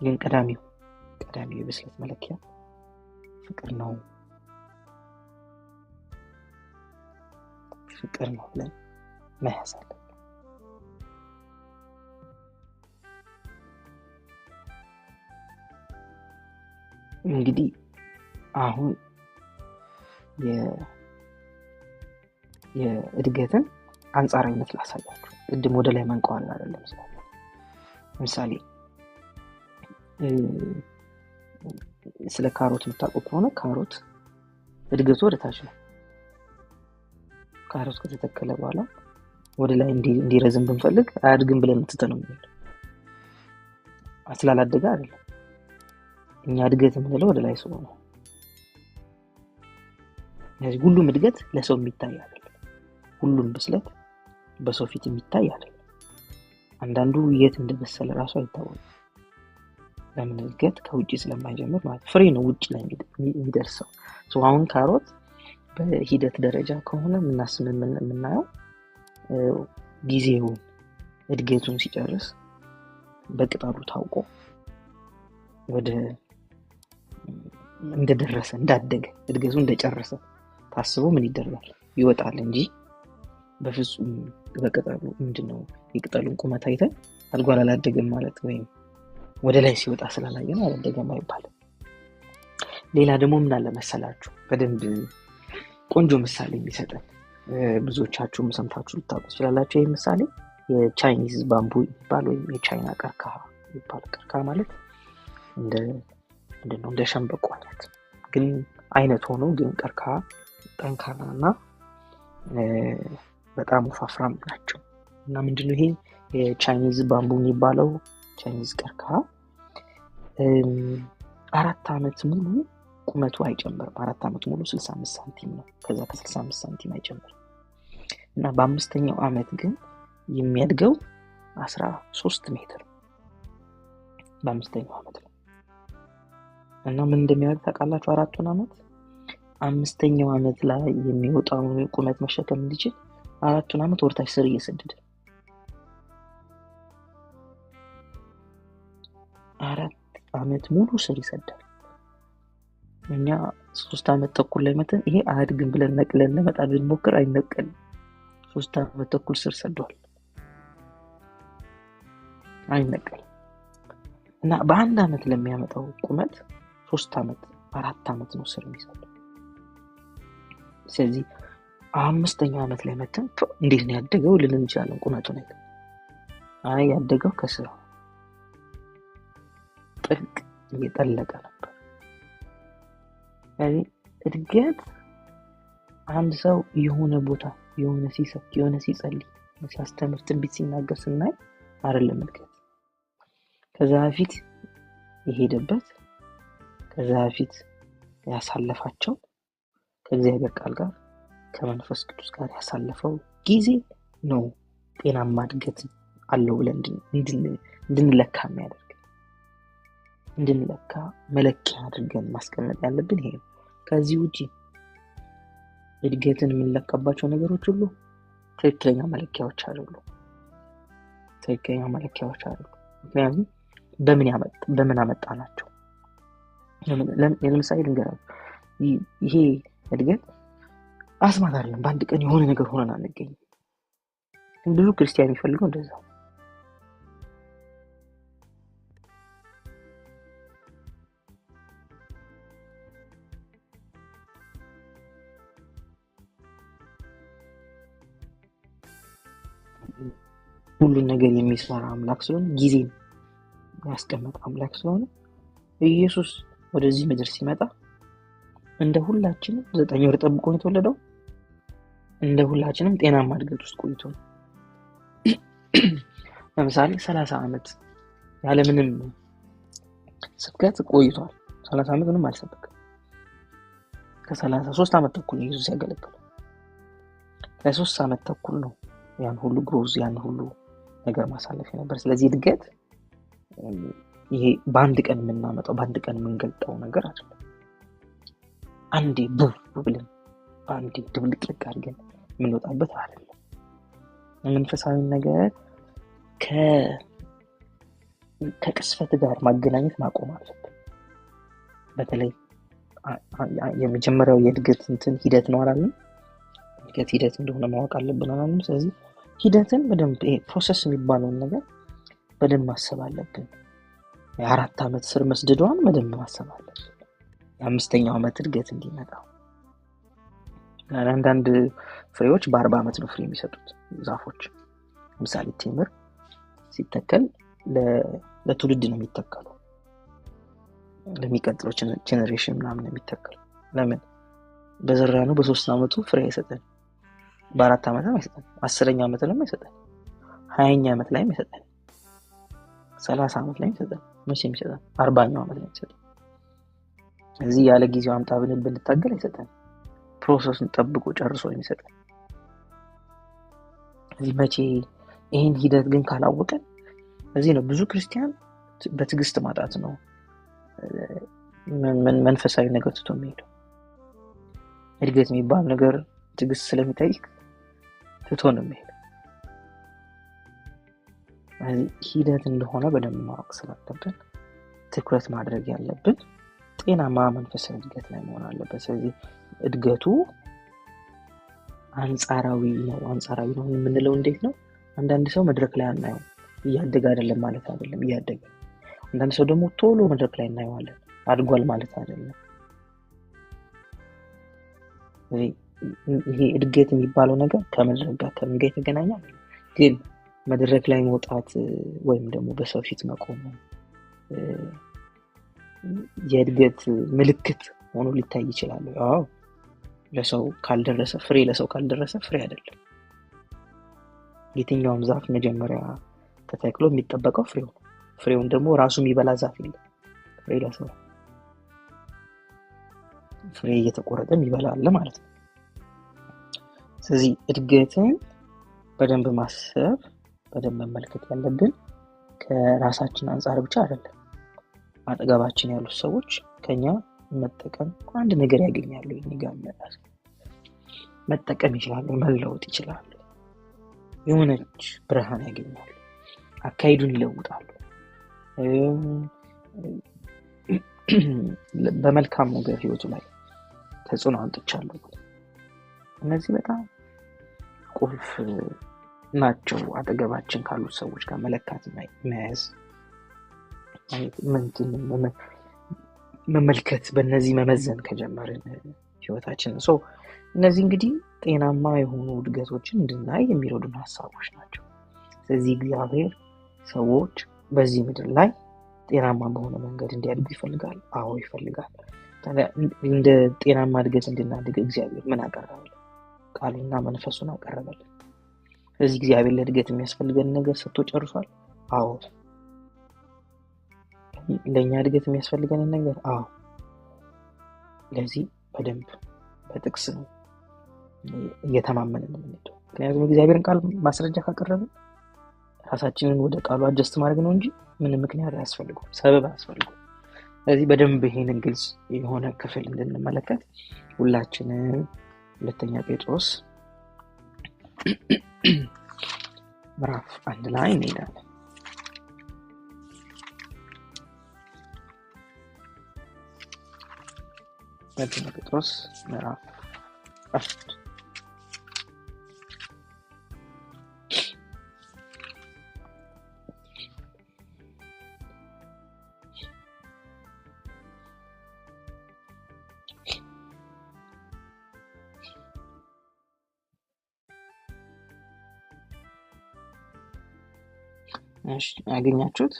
ግን ቀዳሚው የብስለት መለኪያ ፍቅር ነው ብለን መያዝ አለብን። እንግዲህ አሁን የእድገትን አንጻራዊነት ላሳያችሁ። ቅድም ወደ ላይ መንቀዋል አይደለም ስላለ ለምሳሌ ስለ ካሮት የምታውቁ ከሆነ ካሮት እድገቱ ወደ ታች ነው። ካሮት ከተተከለ በኋላ ወደ ላይ እንዲረዝም ብንፈልግ አያድግም ብለን ትተነው ነው። ስላላደገ አይደለም። እኛ እድገት የምንለው ወደ ላይ ስለሆነ ነው። ስለዚህ ሁሉም እድገት ለሰው የሚታይ አይደለም። ሁሉም ብስለት በሰው ፊት የሚታይ አይደለም። አንዳንዱ የት እንደበሰለ ራሱ አይታወቅም። ለምን? እድገት ከውጪ ስለማይጀምር ማለት ፍሬ ነው ውጪ ላይ የሚደርሰው። አሁን ካሮት በሂደት ደረጃ ከሆነ የምናየው ጊዜውን እድገቱን ሲጨርስ በቅጠሉ ታውቆ ወደ እንደደረሰ እንዳደገ እድገቱ እንደጨረሰ ታስቦ ምን ይደረጋል? ይወጣል እንጂ በፍጹም በቅጠሉ ምንድነው የቅጠሉን ቁመት አይተን አድጓል አላደገም ማለት ወይም ወደ ላይ ሲወጣ ስላላየን አላደገም አይባልም። ሌላ ደግሞ ምን አለ መሰላችሁ? በደንብ ቆንጆ ምሳሌ የሚሰጠን ብዙዎቻችሁም ሰምታችሁ ልታውቁ ትችላላችሁ። ይህ ምሳሌ የቻይኒዝ ባምቡ ይባል ወይም የቻይና ቀርከሃ ይባል። ቀርከሃ ማለት እንደ ሸምበቆ ግን አይነት ሆኖ ግን ቀርከሃ ጠንካራና በጣም ወፋፍራም ናቸው። እና ምንድነው ይሄ የቻይኒዝ ባምቡ የሚባለው ቻይኒዝ ቀርከሃ 4 አመት ሙሉ ቁመቱ አይጨምርም። 4 አመት ሙሉ 65 ሳንቲም ነው። ከዛ ከ65 ሳንቲም አይጨምርም። እና በ5ኛው አመት ግን የሚያድገው 13 ሜትር በ5ኛው አመት ነው። እና ምን እንደሚያደርግ ታውቃላችሁ? 4ቱን አመት 5ኛው አመት ላይ የሚወጣውን ቁመት መሸከም እንዲችል 4ቱን አመት ወርታች ስር እየሰደደ 4 አመት ሙሉ ስር ይሰዳል። እኛ 3 አመት ተኩል ላይ መተን ይሄ አያድግም ብለን ነቅለን ለመጣል ብንሞክር አይነቀልም። 3 አመት ተኩል ስር ሰዷል፣ አይነቀልም። እና በአንድ አመት ለሚያመጣው ቁመት 3 አመት 4 አመት ነው ስር የሚሰደው። ስለዚህ 5ኛው አመት ላይ መተን እንዴት ነው ያደገው ልልን እንችላለን። ቁመቱን ያደገው ከስር ጥልቅ እየጠለቀ ነበር። ስለዚህ እድገት አንድ ሰው የሆነ ቦታ የሆነ ሲሰብክ የሆነ ሲጸልይ ሲያስተምር ትንቢት ሲናገር ስናይ አይደለም እድገት። ከዛ በፊት የሄደበት ከዛ በፊት ያሳለፋቸው ከእግዚአብሔር ቃል ጋር ከመንፈስ ቅዱስ ጋር ያሳለፈው ጊዜ ነው ጤናማ እድገት አለው ብለን እንድንለካ የሚያደርግ እንድንለካ መለኪያ አድርገን ማስቀመጥ ያለብን ይሄ ነው። ከዚህ ውጪ እድገትን የምንለካባቸው ነገሮች ሁሉ ትክክለኛ መለኪያዎች አይደሉም። ምክንያቱም በምን አመጣናቸው? ለምሳሌ ልንገራችሁ፣ ይሄ እድገት አስማት አይደለም። በአንድ ቀን የሆነ ነገር ሆነን አንገኝም። ብዙ ክርስቲያን የሚፈልገው እንደዛ። ሁሉን ነገር የሚሰራ አምላክ ስለሆነ ጊዜን ያስቀመጠ አምላክ ስለሆነ ኢየሱስ ወደዚህ ምድር ሲመጣ እንደ ሁላችንም 9 ወር ጠብቆ ነው የተወለደው። እንደ ሁላችንም ጤናማ እድገት ውስጥ ቆይቶ ነው። ለምሳሌ 30 ዓመት ያለምንም ስብከት ቆይቷል። 30 ዓመት ምንም አልሰበከም። ከ33 ዓመት ተኩል ነው ኢየሱስ ያገለገለው። ለ3 ዓመት ተኩል ነው ያን ሁሉ ግሮዝ ያን ሁሉ ነገር ማሳለፍ ነበር። ስለዚህ እድገት ይሄ በአንድ ቀን የምናመጣው በአንድ ቀን የምንገልጠው ነገር አይደለም። አንዴ ቡብ ብለን አንዴ ድብልቅልቅ አድርገን የምንወጣበት አይደለም። መንፈሳዊ ነገር ከቅስፈት ጋር ማገናኘት ማቆም አለብን። በተለይ የመጀመሪያው የእድገት ሂደት ነው አላለም? እድገት ሂደት እንደሆነ ማወቅ አለብን አላለም? ስለዚህ ሂደትን በደንብ ፕሮሰስ የሚባለውን ነገር በደንብ ማሰብ አለብን። የ4 ዓመት ስር መስደዷን በደንብ ማሰብ አለብን። የ5ኛው ዓመት እድገት እንዲመጣ። አንዳንድ ፍሬዎች በ40 ዓመት ነው ፍሬ የሚሰጡት ዛፎች። ለምሳሌ ቴምር ሲተከል ለትውልድ ነው የሚተከለው፣ ለሚቀጥለው ጄኔሬሽን ምናምን ነው የሚተከለው። ለምን? በዘራነው በ3 ዓመቱ ፍሬ አይሰጠን፣ በ4 ዓመትም አይሰጠን፣ 10ኛ ዓመት ላይም አይሰጠን፣ 20ኛ ዓመት ላይም አይሰጠን፣ 30 ዓመት ላይም አይሰጠን፣ መቼም አይሰጠን፣ 40ኛው ዓመት ላይ አይሰጠን። እዚህ ያለ ጊዜው አምጣ ብንታገል አይሰጠን፣ ፕሮሰሱን ጠብቆ ጨርሶ የሚሰጠን። እዚህ መቼ ይሄን ሂደት ግን ካላወቀን እዚህ ነው ብዙ ክርስቲያን በትዕግስት ማጣት ነው መንፈሳዊ ነገር ትቶ የሚሄደው። እድገት የሚባል ነገር ትዕግስት ስለሚጠይቅ ትቶ ነው የሚሄደው። ሂደት እንደሆነ በደንብ ማወቅ ስላለብን ትኩረት ማድረግ ያለብን ጤናማ መንፈሳዊ እድገት ላይ መሆን አለበት። ስለዚህ እድገቱ አንጻራዊ ነው የምንለው እንዴት ነው? አንዳንድ ሰው መድረክ ላይ አናየው፣ እያደገ አይደለም ማለት አይደለም፣ እያደገ። አንዳንድ ሰው ደግሞ ቶሎ መድረክ ላይ እናየዋለን፣ አድጓል ማለት አይደለም። ይሄ እድገት የሚባለው ነገር ከመድረክ ጋር ከምን ጋር የተገናኘ ግን መድረክ ላይ መውጣት ወይም ደግሞ በሰው ፊት መቆም የእድገት ምልክት ሆኖ ሊታይ ይችላል። አዎ፣ ለሰው ካልደረሰ ፍሬ አይደለም። የትኛውም ዛፍ መጀመሪያ ተተክሎ የሚጠበቀው ፍሬው ነው። ፍሬውን ደግሞ ራሱ የሚበላ ዛፍ የለም። ፍሬ ለሰው ፍሬ እየተቆረጠ የሚበላ አለ ማለት ነው። ስለዚህ እድገትን በደንብ ማሰብ በደንብ መመልከት ያለብን ከራሳችን አንጻር ብቻ አይደለም። አጠገባችን ያሉት ሰዎች ከኛ መጠቀም አንድ ነገር ያገኛሉ፣ ይንጋመራል፣ መጠቀም ይችላሉ፣ መለወጥ ይችላሉ፣ የሆነች ብርሃን ያገኛሉ፣ አካሄዱን ይለውጣሉ፣ በመልካም ነገር ህይወቱ ላይ ተጽዕኖ አንጥቻለሁ። እነዚህ በጣም ቁልፍ ናቸው። አጠገባችን ካሉት ሰዎች ጋር መለካት መያዝ መመልከት በእነዚህ መመዘን ከጀመርን ህይወታችን እነዚህ እንግዲህ ጤናማ የሆኑ እድገቶችን እንድናይ የሚረዱን ሀሳቦች ናቸው። ስለዚህ እግዚአብሔር ሰዎች በዚህ ምድር ላይ ጤናማ በሆነ መንገድ እንዲያድጉ ይፈልጋል። አዎ ይፈልጋል። እንደ ጤናማ እድገት እንድናድግ እግዚአብሔር ምን አቀረበልን? ቃሉና መንፈሱን አቀረበልን። ስለዚህ እግዚአብሔር ለእድገት የሚያስፈልገን ነገር ሰጥቶ ጨርሷል። አዎ። ለኛ እድገት የሚያስፈልገን ነገር አዎ። ለዚህ በደንብ በጥቅስ ነው እየተማመንን ነው የምንሄደው። ምክንያቱም እግዚአብሔርን ቃል ማስረጃ ካቀረብን ራሳችንን ወደ ቃሉ አጀስት ማድረግ ነው እንጂ ምንም ምክንያት አያስፈልገውም፣ ሰበብ አያስፈልገውም። ስለዚህ በደንብ ይሄንን ግልጽ የሆነ ክፍል እንድንመለከት ሁላችንም 2ኛ ጴጥሮስ ምዕራፍ 1 ላይ እንሄዳለን። ሁለተኛ ጴጥሮስ ምዕራፍ 1 እሺ ያገኛችሁት?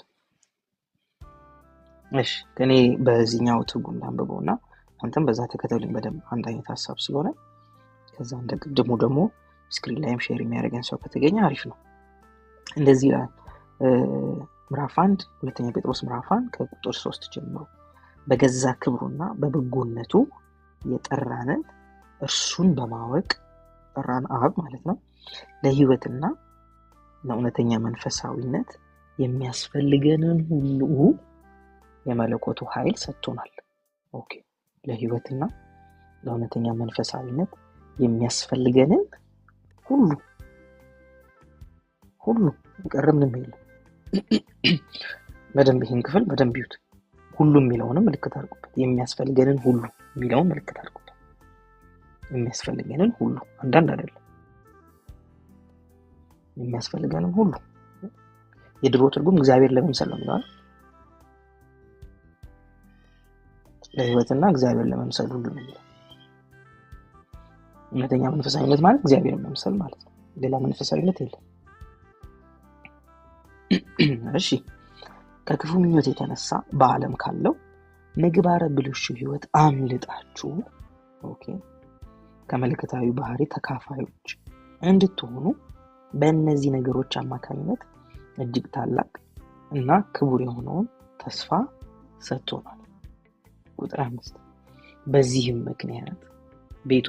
እሺ ከኔ በዚህኛው ትርጉም ላንብበውና አንተም በዛ ተከተሉኝ በደንብ አንድ አይነት ሐሳብ ስለሆነ ከዛ እንደቀደሙ ደግሞ ስክሪን ላይም ሼር የሚያደርገን ሰው ከተገኘ አሪፍ ነው። እንደዚህ ይላል ምዕራፍ 1 ሁለተኛ ጴጥሮስ ምዕራፍ 1 ከቁጥር 3 ጀምሮ በገዛ ክብሩና በበጎነቱ የጠራንን እርሱን በማወቅ ጠራን አብ ማለት ነው ለሕይወትና ለእውነተኛ መንፈሳዊነት የሚያስፈልገንን ሁሉ የመለኮቱ ኃይል ሰጥቶናል። ኦኬ ለሕይወትና ለእውነተኛ መንፈሳዊነት የሚያስፈልገንን ሁሉ ይቀርምንም የለም። በደንብ ይህን ክፍል በደንብ ይዩት። ሁሉ የሚለውንም ምልክት አድርጉበት። የሚያስፈልገንን ሁሉ የሚለውን ምልክት አድርጉበት። የሚያስፈልገንን ሁሉ አንዳንድ አይደለም። የሚያስፈልገንን ሁሉ የድሮ ትርጉም እግዚአብሔር ለመምሰል ነው የሚለው ለሕይወትና እግዚአብሔር ለመምሰል ሁሉ ነው የሚለው። እውነተኛ መንፈሳዊነት ማለት እግዚአብሔርን መምሰል ማለት ነው። ሌላ መንፈሳዊነት የለም። እሺ ከክፉ ምኞት የተነሳ በዓለም ካለው ምግባረ ብልሹ ሕይወት አምልጣችሁ ኦኬ ከመለኮታዊ ባህሪ ተካፋዮች እንድትሆኑ በእነዚህ ነገሮች አማካኝነት እጅግ ታላቅ እና ክቡር የሆነውን ተስፋ ሰጥቶናል። ቁጥር 5 በዚህም ምክንያት ቤቱ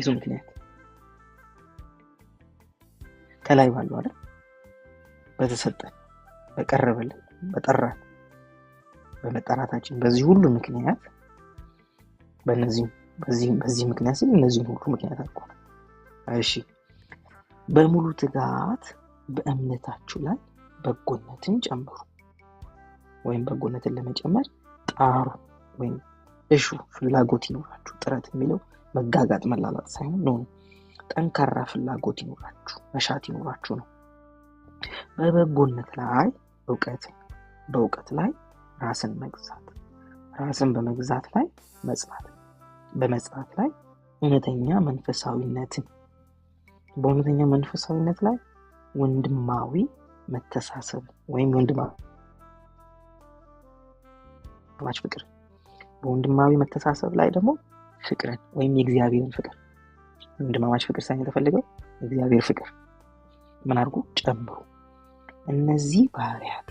ምክንያት ከላይ ባለው አይደል በተሰጠን በቀረበልን በጠራን በመጠራታችን በዚህ ሁሉ ምክንያት በዚህ ምክንያት ሲል እነዚህን ሁሉ ምክንያት አልኳት። እሺ በሙሉ ትጋት በእምነታችሁ ላይ በጎነትን ጨምሩ ወይም በጎነትን ለመጨመር ጣሩ ወይም እሹ ፍላጎት ይኖራችሁ። ጥረት የሚለው መጋጋጥ መላላጥ ሳይሆን ነው። ጠንካራ ፍላጎት ይኖራችሁ መሻት ይኖራችሁ ነው። በበጎነት ላይ እውቀትን በእውቀት ላይ ራስን መግዛት ራስን በመግዛት ላይ መጽናት በመጽናት ላይ እውነተኛ መንፈሳዊነትን በእውነተኛ መንፈሳዊነት ላይ ወንድማዊ መተሳሰብ ወይም ወንድማማች ፍቅር በወንድማዊ መተሳሰብ ላይ ደግሞ ፍቅርን ወይም የእግዚአብሔርን ፍቅር ወንድማማች ፍቅር ሳይሆን የተፈለገው የእግዚአብሔር ፍቅር ምን አድርጉ ጨምሩ። እነዚህ ባህሪያት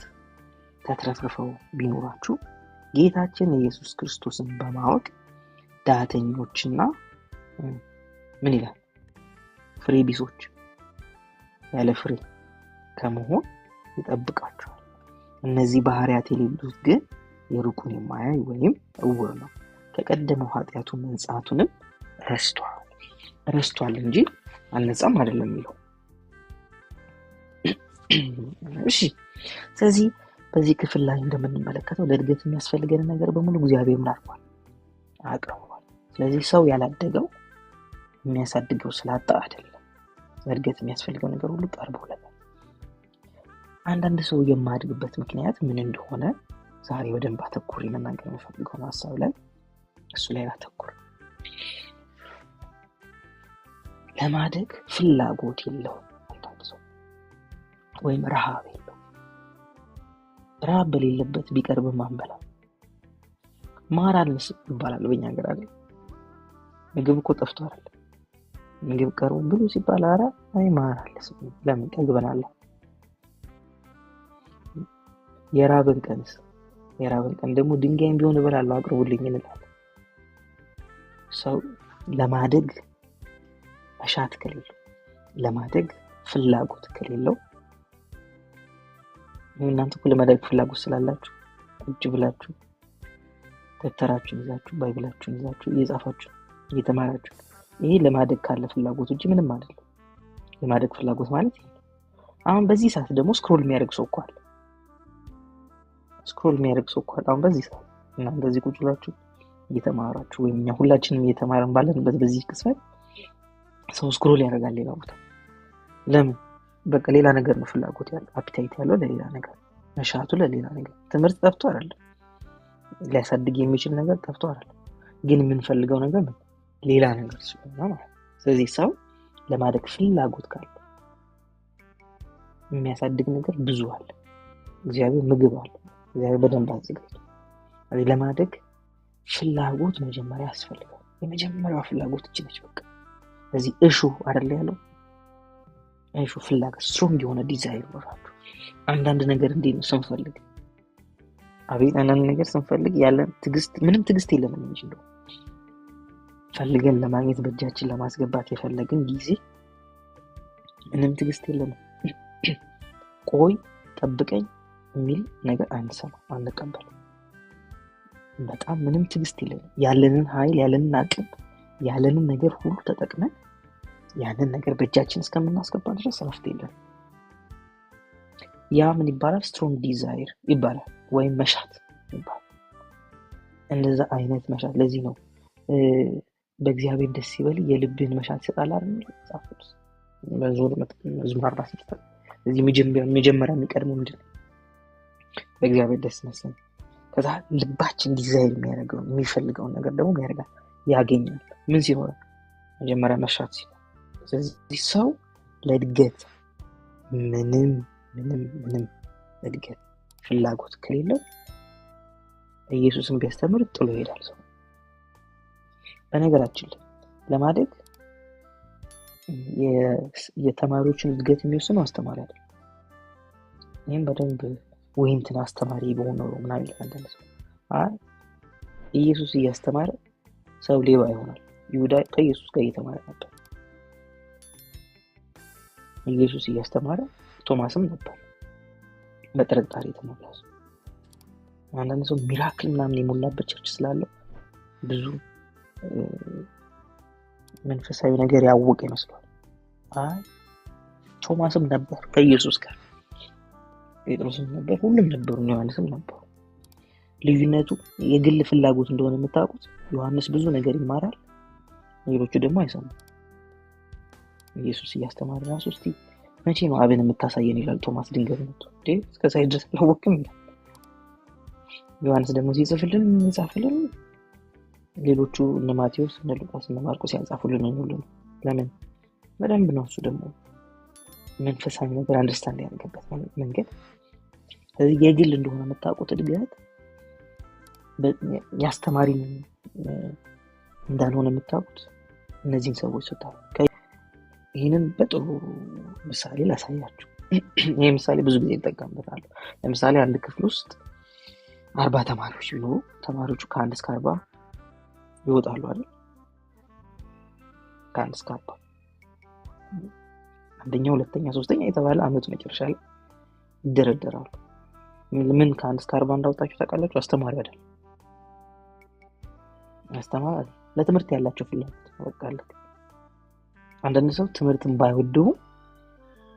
ተትረፍርፈው ቢኖራችሁ ጌታችን ኢየሱስ ክርስቶስን በማወቅ ዳተኞችና ምን ይላል ፍሬ ቢሶች ያለ ፍሬ ከመሆን ይጠብቃችኋል። እነዚህ ባህሪያት የሌሉት ግን የሩቁን የማያይ ወይም እውር ነው፣ ከቀደመው ኃጢአቱ መንጻቱንም ረስቷል እንጂ አልነጻም አይደለም የሚለው። እሺ ስለዚህ በዚህ ክፍል ላይ እንደምንመለከተው ለእድገት የሚያስፈልገን ነገር በሙሉ እግዚአብሔር አቅርቧል። ስለዚህ ሰው ያላደገው የሚያሳድገው ስላጣ አይደለም። ለእድገት የሚያስፈልገው ነገር ሁሉ ቀርቦለታል። አንዳንድ ሰው የማያድግበት ምክንያት ምን እንደሆነ ዛሬ በደንብ አተኩር መናገር የምፈልገው ሐሳብ ላይ እሱ ላይ አተኩር። ለማደግ ፍላጎት የለውም አንዳንድ ሰው ወይም ረሃብ የለውም። ረሃብ በሌለበት ቢቀርብ ማንበላ ማር አልነስ ይባላል በእኛ ሀገር አይደል? ምግብ እኮ ጠፍቶ አይደል? ምግብ ቀርቦ ብሉ ሲባል አራ አይ ማር አልነስ ለምን ጠግበናል? የራብን ቀን ደግሞ ድንጋይም ቢሆን እበላለሁ አቅርቡልኝ እንላለን። ሰው ለማደግ መሻት ከሌለው ለማደግ ፍላጎት ከሌለው እናንተ እኮ ለማደግ ፍላጎት ስላላችሁ ቁጭ ብላችሁ ደብተራችሁን ይዛችሁ ባይብላችሁን ይዛችሁ እየጻፋችሁ እየተማራችሁ ይሄ ለማደግ ካለ ፍላጎት እንጂ ምንም አይደለም። ለማደግ ፍላጎት ማለት አሁን በዚህ ሰዓት ደግሞ ስክሮል የሚያደርግ ሰው እኮ አለ። ስክሮል የሚያደርግ ሰው እኮ በጣም በዚህ ሰዓት እና እንደዚህ ቁጭ ብላችሁ እየተማራችሁ ወይም እኛ ሁላችንም እየተማርን ባለንበት በዚህ ቅጽበት ሰው ስክሮል ያደርጋል ሌላ ቦታ። ለምን? በቃ ሌላ ነገር ነው ፍላጎት ያለው፣ አፒታይት ያለው ለሌላ ነገር፣ መሻቱ ለሌላ ነገር። ትምህርት ጠፍቶ አይደለም፣ ሊያሳድግ የሚችል ነገር ጠፍቶ አይደለም፣ ግን የምንፈልገው ነገር ነው ሌላ ነገር ስለሆነ ማለት። ስለዚህ ሰው ለማደግ ፍላጎት ካለ የሚያሳድግ ነገር ብዙ አለ። እግዚአብሔር ምግብ አለ፣ እግዚአብሔር በደንብ አዘጋጅቷል። ስለዚህ ለማደግ ፍላጎት መጀመሪያ ያስፈልጋል። የመጀመሪያዋ ፍላጎት እቺ ነች። በቃ ስለዚህ እሹ አይደለ ያለው እሹ ፍላጎት፣ ስትሮንግ የሆነ ዲዛይር ወራችሁ። አንዳንድ ነገር እንዴት ነው ስንፈልግ፣ አቤት አንዳንድ ነገር ስንፈልግ ያለን ትግስት ምንም ትግስት የለንም እንጂ ነው ፈልገን ለማግኘት በእጃችን ለማስገባት የፈለግን ጊዜ ምንም ትግስት የለንም። ቆይ ጠብቀኝ የሚል ነገር አንሰማ አንቀበል። በጣም ምንም ትግስት የለንም። ያለንን ኃይል ያለንን አቅም ያለንን ነገር ሁሉ ተጠቅመን ያንን ነገር በእጃችን እስከምናስገባ ድረስ ረፍት የለም። ያ ምን ይባላል? ስትሮንግ ዲዛይር ይባላል፣ ወይም መሻት ይባላል። እንደዛ አይነት መሻት። ለዚህ ነው በእግዚአብሔር ደስ ይበል የልብህን መሻት ይሰጣል አይደል? ጻፉት መዝሙር 46። እዚህ መጀመሪያ የሚቀድመው ምንድን ነው? በእግዚአብሔር ደስ መሰኝ። ከዛ ልባችን ዲዛይር የሚያደርገው የሚፈልገውን ነገር ደግሞ ያደርጋል፣ ያገኛል። ምን ሲኖር? መጀመሪያ መሻት ሲኖር። ስለዚህ ሰው ለእድገት ምንም እድገት ፍላጎት ከሌለው ኢየሱስን ቢያስተምር ጥሎ ይሄዳል ሰው። በነገራችን ላይ ለማደግ የተማሪዎችን እድገት የሚወስነው አስተማሪ አይደለም። ይህም በደንብ ወይንትን አስተማሪ በሆነው ምናምን አንዳንድ ሰው ኢየሱስ እያስተማረ ሰው ሌባ ይሆናል። ይሁዳ ከኢየሱስ ጋር እየተማረ ነበር። ኢየሱስ እያስተማረ ቶማስም ነበር በጥርጣሬ የተሞላ ሰው። አንዳንድ ሰው ሚራክል ምናምን የሞላበት ቸርች ስላለው ብዙ መንፈሳዊ ነገር ያወቀ ይመስላል። ቶማስም ነበር ከኢየሱስ ጋር፣ ጴጥሮስም ነበር፣ ሁሉም ነበሩ፣ ዮሐንስም ነበሩ። ልዩነቱ የግል ፍላጎት እንደሆነ የምታውቁት ዮሐንስ ብዙ ነገር ይማራል፣ ሌሎቹ ደግሞ አይሰሙም። ኢየሱስ እያስተማረ ራሱ እስቲ መቼ ነው አብን የምታሳየን ይላል ቶማስ ድንገት መጥቶ። እስከ ሳይድ ድረስ አላወቅም ይላል። ዮሐንስ ደግሞ ሲጽፍልን ሌሎቹ እነ ማቴዎስ እነ ሉቃስ እነ ማርቆስ ያጻፉልን ነው። ለምን? በደንብ ነው እሱ ደግሞ መንፈሳዊ ነገር አንደርስታንድ ያደርገበት መንገድ። ስለዚህ የግል እንደሆነ የምታውቁት እድገት ያስተማሪ እንዳልሆነ የምታውቁት እነዚህን ሰዎች ስታዩ። ይህንን በጥሩ ምሳሌ ላሳያችሁ። ይህ ምሳሌ ብዙ ጊዜ ይጠቀምበታለሁ። ለምሳሌ አንድ ክፍል ውስጥ 40 ተማሪዎች ቢኖሩ ተማሪዎቹ ከ1 እስከ 40 ይወጣሉ አይደል? ከ1 እስከ 40 አንደኛ፣ ሁለተኛ፣ ሶስተኛ የተባለ አመቱ መጨረሻ ላይ ይደረደራሉ። ምን ከ1 እስከ 40 እንዳወጣችሁ ታውቃላችሁ? አስተማሪ አይደል? አስተማሪ ለትምህርት ያላቸው ፍላጎት ወቃለሁ። አንዳንድ ሰው ትምህርትን ባይወደው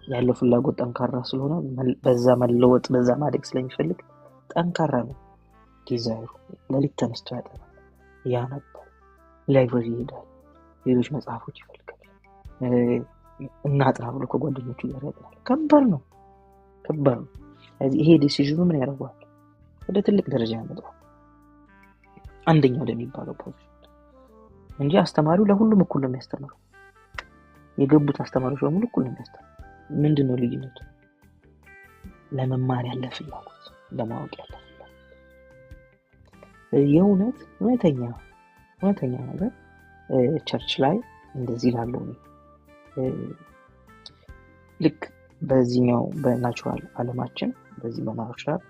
ያለው ፍላጎት ጠንካራ ስለሆነ በዛ መለወጥ በዛ ማደግ ስለሚፈልግ ጠንካራ ነው ዲዛይሩ። ለሊት ተነስቶ ያጠናል፣ ያነባል፣ ላይብረሪ ይሄዳል፣ ሌሎች መጽሐፎች ይፈልጋል፣ እናጥና ብሎ ከጓደኞቹ ጋር ያጠናል። ከባድ ነው። ስለዚህ ይሄ ዲሲዥኑ ምን ያደርገዋል? ወደ ትልቅ ደረጃ ያመጣዋል፣ አንደኛ ወደሚባለው ፖዚሽን እንጂ አስተማሪው ለሁሉም እኩል ነው የሚያስተምረው። የገቡት አስተማሪዎች በሙሉ እኩል ነው የሚያስተምረው። ምንድነው ልዩነቱ? ለመማር ያለ ፍላጎት፣ ለማወቅ ያለ ፍላጎት። እውነተኛ ነገር ቸርች ላይ እንደዚህ ላለው ነው። ልክ በዚህኛው በናቹራል ዓለማችን በዚህ በናቹራል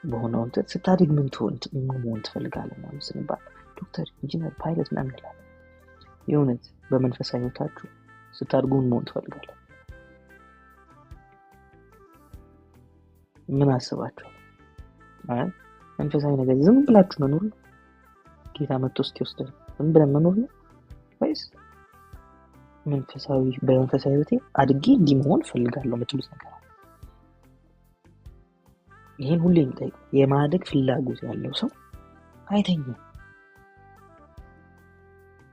በሆነው እንትን ስታድግ ምን መሆን ትፈልጋለህ ማለት ስንባል ዶክተር፣ ኢንጂነር፣ ፓይለት ምናምን እንላለን። የእውነት በመንፈሳዊ ህይወታችሁ ስታድጉ ምን መሆን ትፈልጋለህ? ምን አስባችኋል? መንፈሳዊ ነገር ዝም ብላችሁ መኖር ነው? ጌታ መጥቶ እስኪወስደን ዝም ብለን መኖር ነው ወይስ በመንፈሳዊ ህይወቴ አድጌ እንዲህ መሆን ፈልጋለሁ የምትሉት ነገር አለ? ይሄን ሁሌ የሚጠይቅ የማደግ ፍላጎት ያለው ሰው አይተኛም፣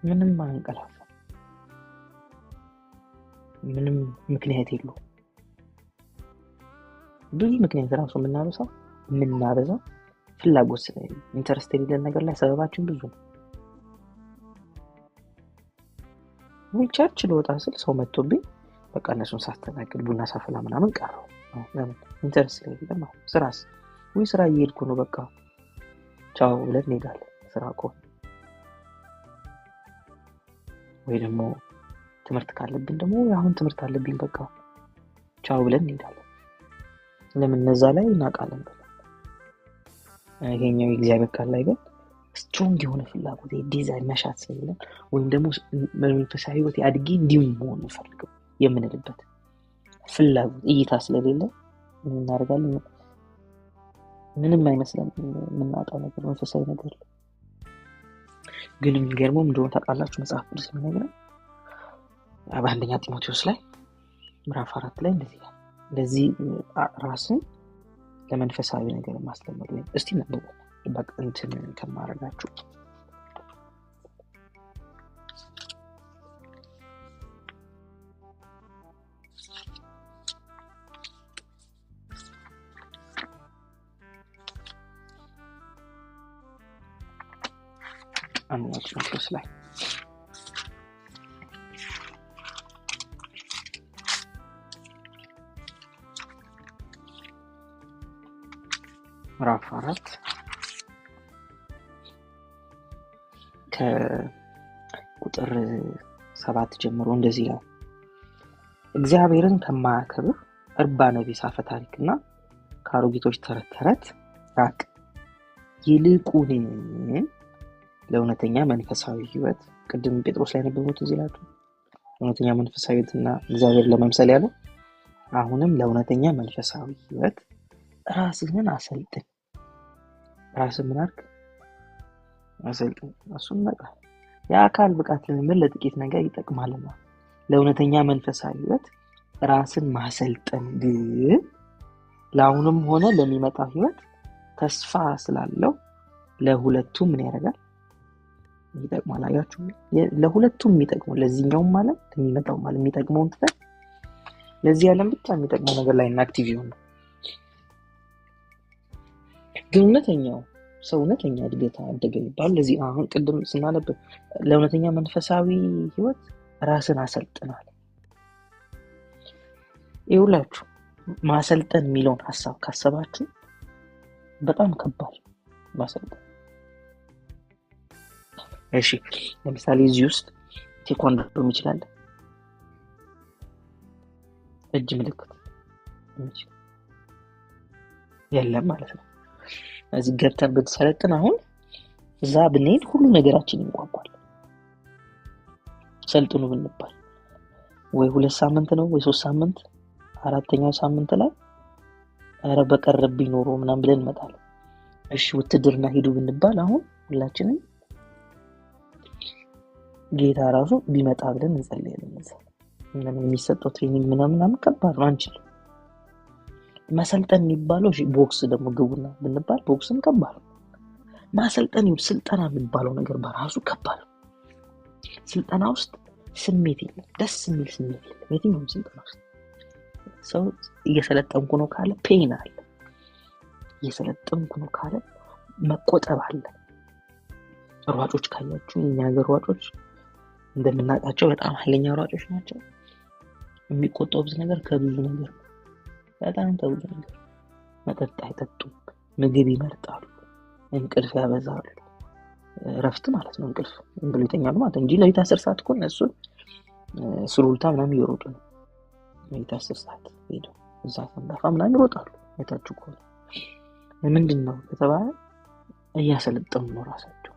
ምንም አንቀላፋ፣ ምንም ምክንያት የለውም። ብዙ ምክንያት ራሱ የምናበዛው ፍላጎት ስለሌለ ኢንተረስት የሌለን ነገር ላይ ሰበባችን ብዙ ነው። ወይ ቸርች ልወጣ ስል ሰው መጥቶብኝ በቃ እነሱን ሳስተናግድ ቡና ሳፈላ ምናምን ቀረው። ለምን? ኢንተረስት ስለሌለ ማለት። ስራስ ወይ ስራ እየሄድኩ ነው በቃ ቻው ብለን እንሄዳለን ስራ ከሆነ። ወይ ደግሞ ትምህርት ካለብን ደግሞ አሁን ትምህርት አለብኝ በቃ ቻው ብለን እንሄዳለን። ለምን? እነዛ ላይ እናውቃለን። ይሄኛው የእግዚአብሔር ቃል ላይ ግን ስትሮንግ የሆነ ፍላጎት ዲዛይር መሻት ስለሌለ ወይም ደግሞ መንፈሳዊ ህይወት አድጌ እንዲሁ መሆን ፈልገው የምንልበት ፍላጎት እይታ ስለሌለ ምን እናደርጋለን? ምንም አይመስለን የምናጣው ነገር መንፈሳዊ ነገር። ግን የሚገርመው እንደሆነ ታውቃላችሁ መጽሐፍ ቅዱስ የሚነግረን በአንደኛ ጢሞቴዎስ ላይ ምዕራፍ 4 ላይ እንደዚህ ራስን ለመንፈሳዊ ነገር ማስተማር ወይ እስቲ ነው በቃ እንትን ከማረጋችሁ ጢሞቴዎስ ላይ ምዕራፍ 4 ከቁጥር 7 ጀምሮ እንደዚህ ይላል። እግዚአብሔርን ከማያከብር እርባና ቢስ አፈ ታሪክና ከአሮጊቶች ተረት ተረት ራቅ፣ ይልቁንም ለእውነተኛ መንፈሳዊ ህይወት ቅድም ጴጥሮስ ላይ ነበሩት እዚህ ላይ እውነተኛ መንፈሳዊ ህይወትና እግዚአብሔር ለመምሰል ያለው አሁንም ለእውነተኛ መንፈሳዊ ህይወት ራስህን አሰልጥን። ራስህን ምን አድርግ? አሰልጥን። እሱን ነቃ። የአካል ብቃት ልምምድ ለጥቂት ነገር ይጠቅማልና ለእውነተኛ መንፈሳዊ ህይወት ራስን ማሰልጠን ግን ለአሁንም ሆነ ለሚመጣው ህይወት ተስፋ ስላለው ለሁለቱም ምን ያደርጋል? ይጠቅማል። አያችሁ? ለሁለቱም የሚጠቅመው ለዚህኛውም ማለት ለሚመጣው ማለት የሚጠቅመውን ትተን ለዚህ ዓለም ብቻ የሚጠቅመው ነገር ላይ ኢንአክቲቭ ይሆን ነው። ግን እውነተኛ እድገት አደገ ይባል። ለዚህ አሁን ቅድም ስናነብ ለእውነተኛ መንፈሳዊ ህይወት ራስን አሰልጥናል። ይኸውላችሁ ማሰልጠን የሚለውን ሐሳብ ካሰባችሁ በጣም ከባድ ማሰልጠን። እሺ ለምሳሌ እዚህ ውስጥ ቴኳንዶ ይችላል እጅ ምልክት የለም ማለት ነው። እዚህ ገብተን ብትሰለጥን አሁን እዛ ብንሄድ ሁሉ ነገራችን ይንቋቋል። ሰልጥኑ ብንባል ወይ 2 ሳምንት ነው ወይ 3 ሳምንት 4ኛው ሳምንት ላይ አረ በቀረብኝ ኖሮ ምናምን ብለን እንመጣለን። እሺ ውትድርና ሄዱ ብንባል አሁን ሁላችንም ጌታ ራሱ ቢመጣ ብለን እንጸልያለን። ምንም የሚሰጠው ትሬኒንግ ምናምን ከባድ ነው አንችልም። ማሰልጠን የሚባለው ቦክስ ደግሞ ግቡና ብንባል ቦክስም ከባድ ነው። ማሰልጠን ስልጠና የሚባለው ነገር በራሱ ከባድ ነው። ስልጠና ውስጥ ስሜት የለም፣ ደስ የሚል ስሜት የለም። የትኛውም ስልጠና ውስጥ ሰው እየሰለጠንኩ ነው ካለ ፔን አለ፣ እየሰለጠንኩ ነው ካለ መቆጠብ አለ። ሯጮች ካያችሁ የኛ ሀገር ሯጮች እንደምናውቃቸው በጣም ኃይለኛ ሯጮች ናቸው። የሚቆጠቡት ነገር ከብዙ ነገር በጣም ከብዙ ነገር። መጠጥ አይጠጡም፣ ምግብ ይመርጣሉ፣ እንቅልፍ ያበዛሉ። ረፍት ማለት ነው እንቅልፍ ብሎ ይተኛሉ ማለት እንጂ ለሊት 10 ሰዓት እኮ እነሱ ስሩልታ ምናምን ይሮጡ ነው። ለሊት 10 ሰዓት ሄደው እዛ ፈንዳፋ ምናምን ይሮጣሉ። አይታችሁ እኮ ምንድነው ከተባለ እያሰለጠኑ ነው ራሳቸው።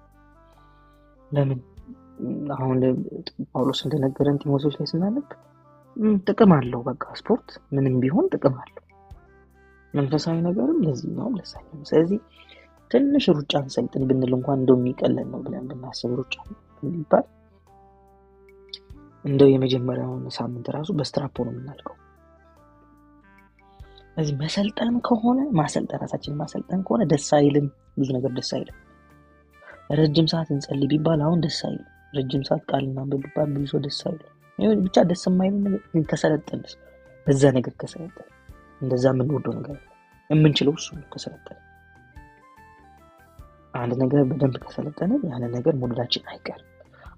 ለምን? አሁን ጳውሎስ እንደነገረን ጢሞቴዎስ ላይ ስናነብ ጥቅም አለው። በቃ ስፖርት ምንም ቢሆን ጥቅም አለው። መንፈሳዊ ነገርም ለዚህ ነው ለሳይንስ። ስለዚህ ትንሽ ሩጫ እንሰልጥን ብንል እንኳን እንደው የሚቀለል ነው ብለን ብናስብ ሩጫ እንዲባል እንደው የመጀመሪያውን ሳምንት ራሱ በስትራፖ ነው የምናልቀው። ስለዚህ መሰልጠን ከሆነ ራሳችንን ማሰልጠን ከሆነ ደስ አይልም። ብዙ ነገር ደስ አይልም። ረጅም ሰዓት እንጸልይ ቢባል አሁን ደስ አይልም። ረጅም ሰዓት ቃል እናንብብ ቢባል ብዙ ሰው ደስ አይልም። ብቻ ደስ የማይል ነገር ግን ከሰለጠንስ በዛ ነገር ከሰለጠን እንደዛ የምንወደው ነገር የምንችለው እሱ ከሰለጠን አንድ ነገር በደንብ ከሰለጠነ ያን ነገር መውደዳችን አይቀርም።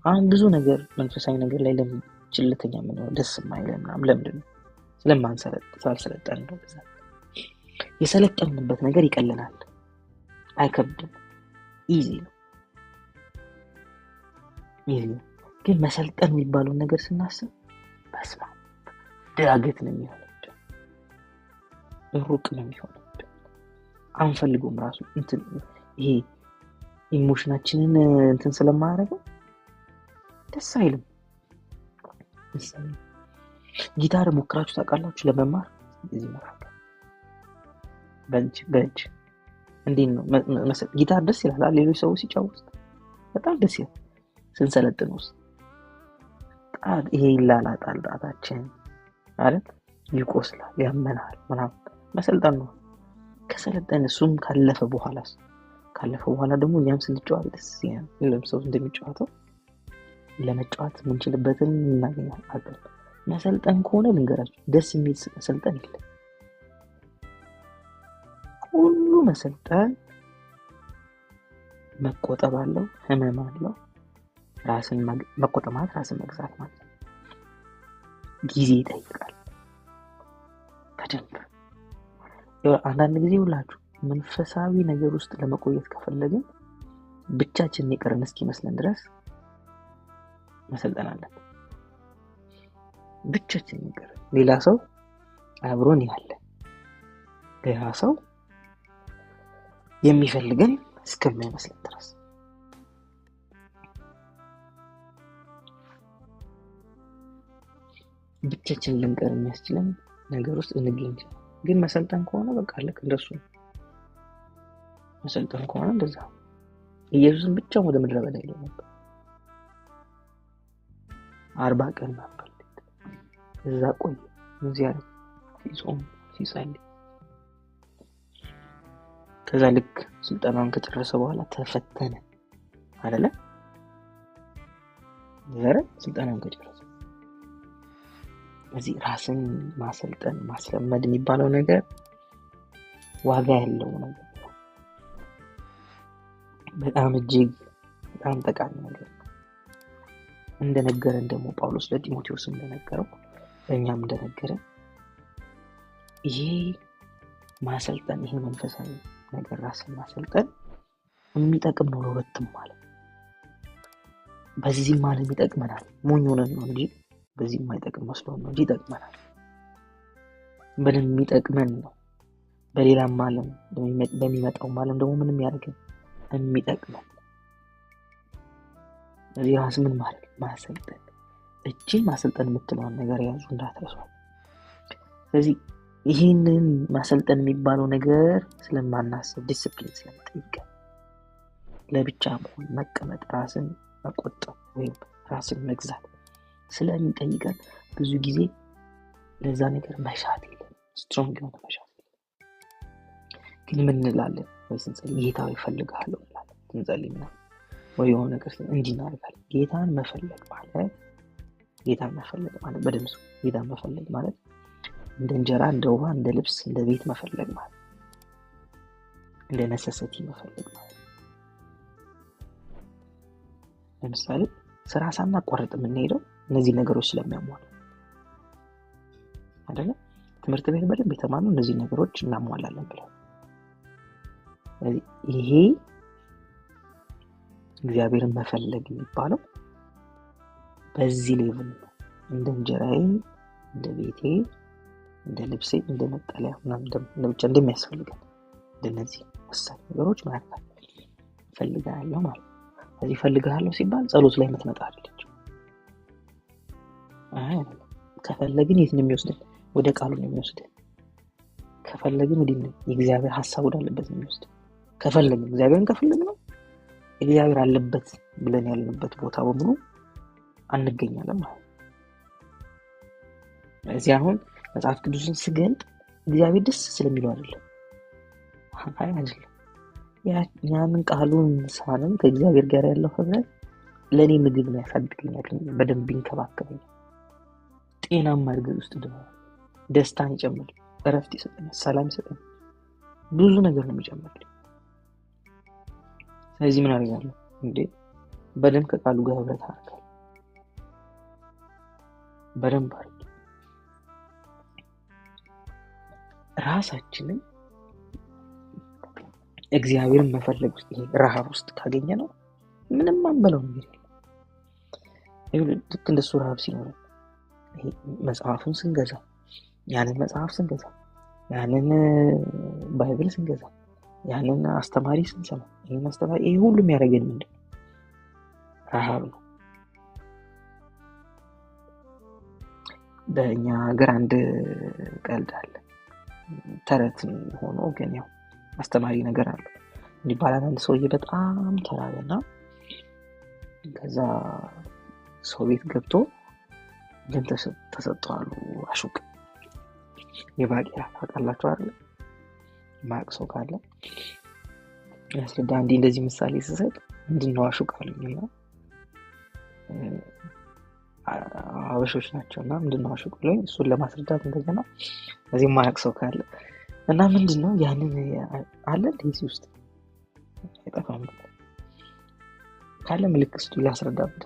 አሁን ብዙ ነገር መንፈሳዊ ነገር ላይ ችልተኛ የምንሆነው ደስ የማይለን ምናምን ለምንድን ነው? ስላልሰለጠን ነው። በዛ የሰለጠንበት ነገር ይቀለናል፣ አይከብድም፣ ኢዚ ነው። ግን መሰልጠን የሚባለውን ነገር ስናስብ በስማ ዳገት ነው የሚሆነው፣ ሩቅ ነው የሚሆነው። አንፈልገውም ራሱ ይሄ ኢሞሽናችንን ስለማያደርገው ደስ አይልም። ጊታር ሞክራችሁ ታውቃላችሁ? ለመማር እዚህ መካከል በእጅ እንዴት ነው ጊታር ደስ ይላል። ሌሎች ሰዎች ሲጫወቱ በጣም ደስ ይላል። ስንሰለጥነው ይሄ ይላላጣል፣ ጣታችን አይደል? ይቆስላል፣ ያመናል ምናምን። መሰልጠን ነው። ከሰለጠን እሱም ካለፈ በኋላ ደግሞ እኛም ስንጫወት ደስ ይላል። ሌላም ሰው እንደሚጫወተው ለመጫወት የምንችልበትን እናገኛለን። መሰልጠን ከሆነ ልንገራችሁ ደስ የሚል መሰልጠን የለም። ሁሉ መሰልጠን መቆጠብ አለው፣ ህመም አለው። ራስን መቆጠብ ማለት ራስን መግዛት ማለት ነው። ጊዜ ይጠይቃል በደንብ። አንዳንድ ጊዜ ሁላችሁ መንፈሳዊ ነገር ውስጥ ለመቆየት ከፈለግን ብቻችንን የቀረን እስኪመስለን ድረስ መሰልጠን አለን። ብቻችንን የቀረን ሌላ ሰው አብሮን ያለ ሌላ ሰው የሚፈልገን እስከማይመስለን ድረስ ብቻችንን ልንቀር የሚያስችለን ነገር ውስጥ እንገኝ። ግን መሰልጠን ከሆነ በቃ ልክ እንደሱ ነው። መሰልጠን ከሆነ እንደዛ ኢየሱስን ብቻ ወደ ምድረ በዳ ሄዶ ነበር 40 ቀን ነበር እዛ ቆየ። እዚያ ሲጾም ሲጸልይ ከዛ ልክ ስልጠናውን ከጨረሰ በኋላ ተፈተነ አይደለ? ስልጠናውን ከጨረሰ እዚህ ራስን ማሰልጠን ማስለመድ የሚባለው ነገር ዋጋ ያለው ነገር ነው። በጣም እጅግ በጣም ጠቃሚ ነገር ነው። እንደነገረን ደግሞ ጳውሎስ ለጢሞቴዎስ እንደነገረው ለእኛም እንደነገረን ይሄ ማሰልጠን ይሄ መንፈሳዊ ነገር ራስን ማሰልጠን የሚጠቅም ነው ለሁለቱም ማለት። በዚህ ማለት ይጠቅመናል። ሞኝ ሆነን ነው እንጂ በዚህ የማይጠቅም መስሎን ነው እንጂ ይጠቅመናል። በደንብ የሚጠቅመን ነው። በሌላም ዓለም በሚመጣው ዓለም ደግሞ ምንም ያደርገን የሚጠቅመን። እዚህ ራስ ምን ማለት ማሰልጠን፣ እቺን ማሰልጠን የምትለውን ነገር ያዙ እንዳትረሱ። ስለዚህ ይህንን ማሰልጠን የሚባለው ነገር ስለማናስብ ዲስፕሊን ስለሚጠይቀን ለብቻ መሆን መቀመጥ፣ ራስን መቆጠብ ወይም ራስን መግዛት ስለሚጠይቀን ብዙ ጊዜ ለዛ ነገር መሻት የለም፣ ስትሮንግ የሆነ መሻት የለም። ግን ምን እንላለን? ወይ ስንጸልይ ጌታ ይፈልጋለሁ እንላለን። ስንጸልይ ወይ የሆነ ነገር እንዲህ እናደርጋለን። ጌታን መፈለግ ማለት በደምብ ጌታን መፈለግ ማለት እንደ እንጀራ፣ እንደ ውሃ፣ እንደ ልብስ፣ እንደ ቤት መፈለግ ማለት እንደ ነሰሰቲ መፈለግ ማለት። ለምሳሌ ስራ ሳናቋርጥ የምንሄደው እነዚህ ነገሮች ስለሚያሟሉ አይደለ? ትምህርት ቤት በደንብ የተማርነው እነዚህ ነገሮች እናሟላለን ብለው። ይሄ እግዚአብሔርን መፈለግ የሚባለው በዚህ ሌቭል ነው። እንደ እንጀራዬ፣ እንደ ቤቴ፣ እንደ ልብሴ፣ እንደ መጠለያ ምናምን ብቻ እንደሚያስፈልገን እንደነዚህ ወሳኝ ነገሮች ማለት ፈልጋለሁ ማለት። ስለዚህ ፈልጋለሁ ሲባል ጸሎት ላይ የምትመጣ አይደለች። ከፈለግን የት ነው የሚወስደን? ወደ ቃሉ ነው የሚወስደን። ከፈለግን ወዲህ ነው የእግዚአብሔር ሐሳብ ወዳለበት ነው የሚወስደን። ከፈለግን እግዚአብሔርን ከፈለግን ነው እግዚአብሔር አለበት ብለን ያለንበት ቦታ በሙሉ አንገኛለን ማለት ነው። እዚህ አሁን መጽሐፍ ቅዱስን ስገልጥ እግዚአብሔር ደስ ስለሚለው አይደለም። ያንን ቃሉን ሳንም ከእግዚአብሔር ጋር ያለው ህብረት ለእኔ ምግብ ነው፣ ያሳድገኛል፣ በደንብ ይንከባከበኛል፣ ጤናማ እድገት ውስጥ ደስታን ይጨምራል፣ እረፍት ይሰጠኛል፣ ሰላም ይሰጠኛል፣ ብዙ ነገር ነው የሚጨምርልኝ። ስለዚህ ምን አደርጋለሁ እንዴ? በደንብ ከቃሉ ጋር ህብረት አደርጋለሁ። በደንብ አድርጌ ራሳችንን እግዚአብሔርን መፈለግ ውስጥ ይሄ ረሃብ ውስጥ ካገኘ ነው ምንም አንበለው ነገር የለም። ልክ እንደሱ ረሃብ ሲኖረን ይሄ መጽሐፉን ስንገዛ፣ ያንን መጽሐፍ ስንገዛ፣ ያንን ባይብል ስንገዛ፣ ያንን አስተማሪ ስንሰማ፣ ይሄን አስተማሪ ይሄ ሁሉም ያደረገን ምንድን ነው? ረሃብ ነው። በእኛ ሀገር አንድ ቀልድ አለ፣ ተረት ሆኖ ግን ያው አስተማሪ ነገር አለ። እንዲባላል አንድ ሰውዬ በጣም ተራበና ከዛ ሰው ቤት ገብቶ ግን ተሰጥቷሉ አሹቅ የባቄላ ታውቃላችሁ አይደል? ማቅ ሰው ካለ ያስረዳ። እንደዚህ ምሳሌ ስሰጥ ምንድነው አሹቅ አሉኝና አበሾች ናቸውና ምንድነው አሹቅ ብለኝ እሱን ለማስረዳት እንደገና እዚህ ማቅ ሰው ካለ እና ምንድነው ያንን አለ እንደዚህ ውስጥ አይጠፋም ካለ ምልክት ውስጥ ላስረዳበት።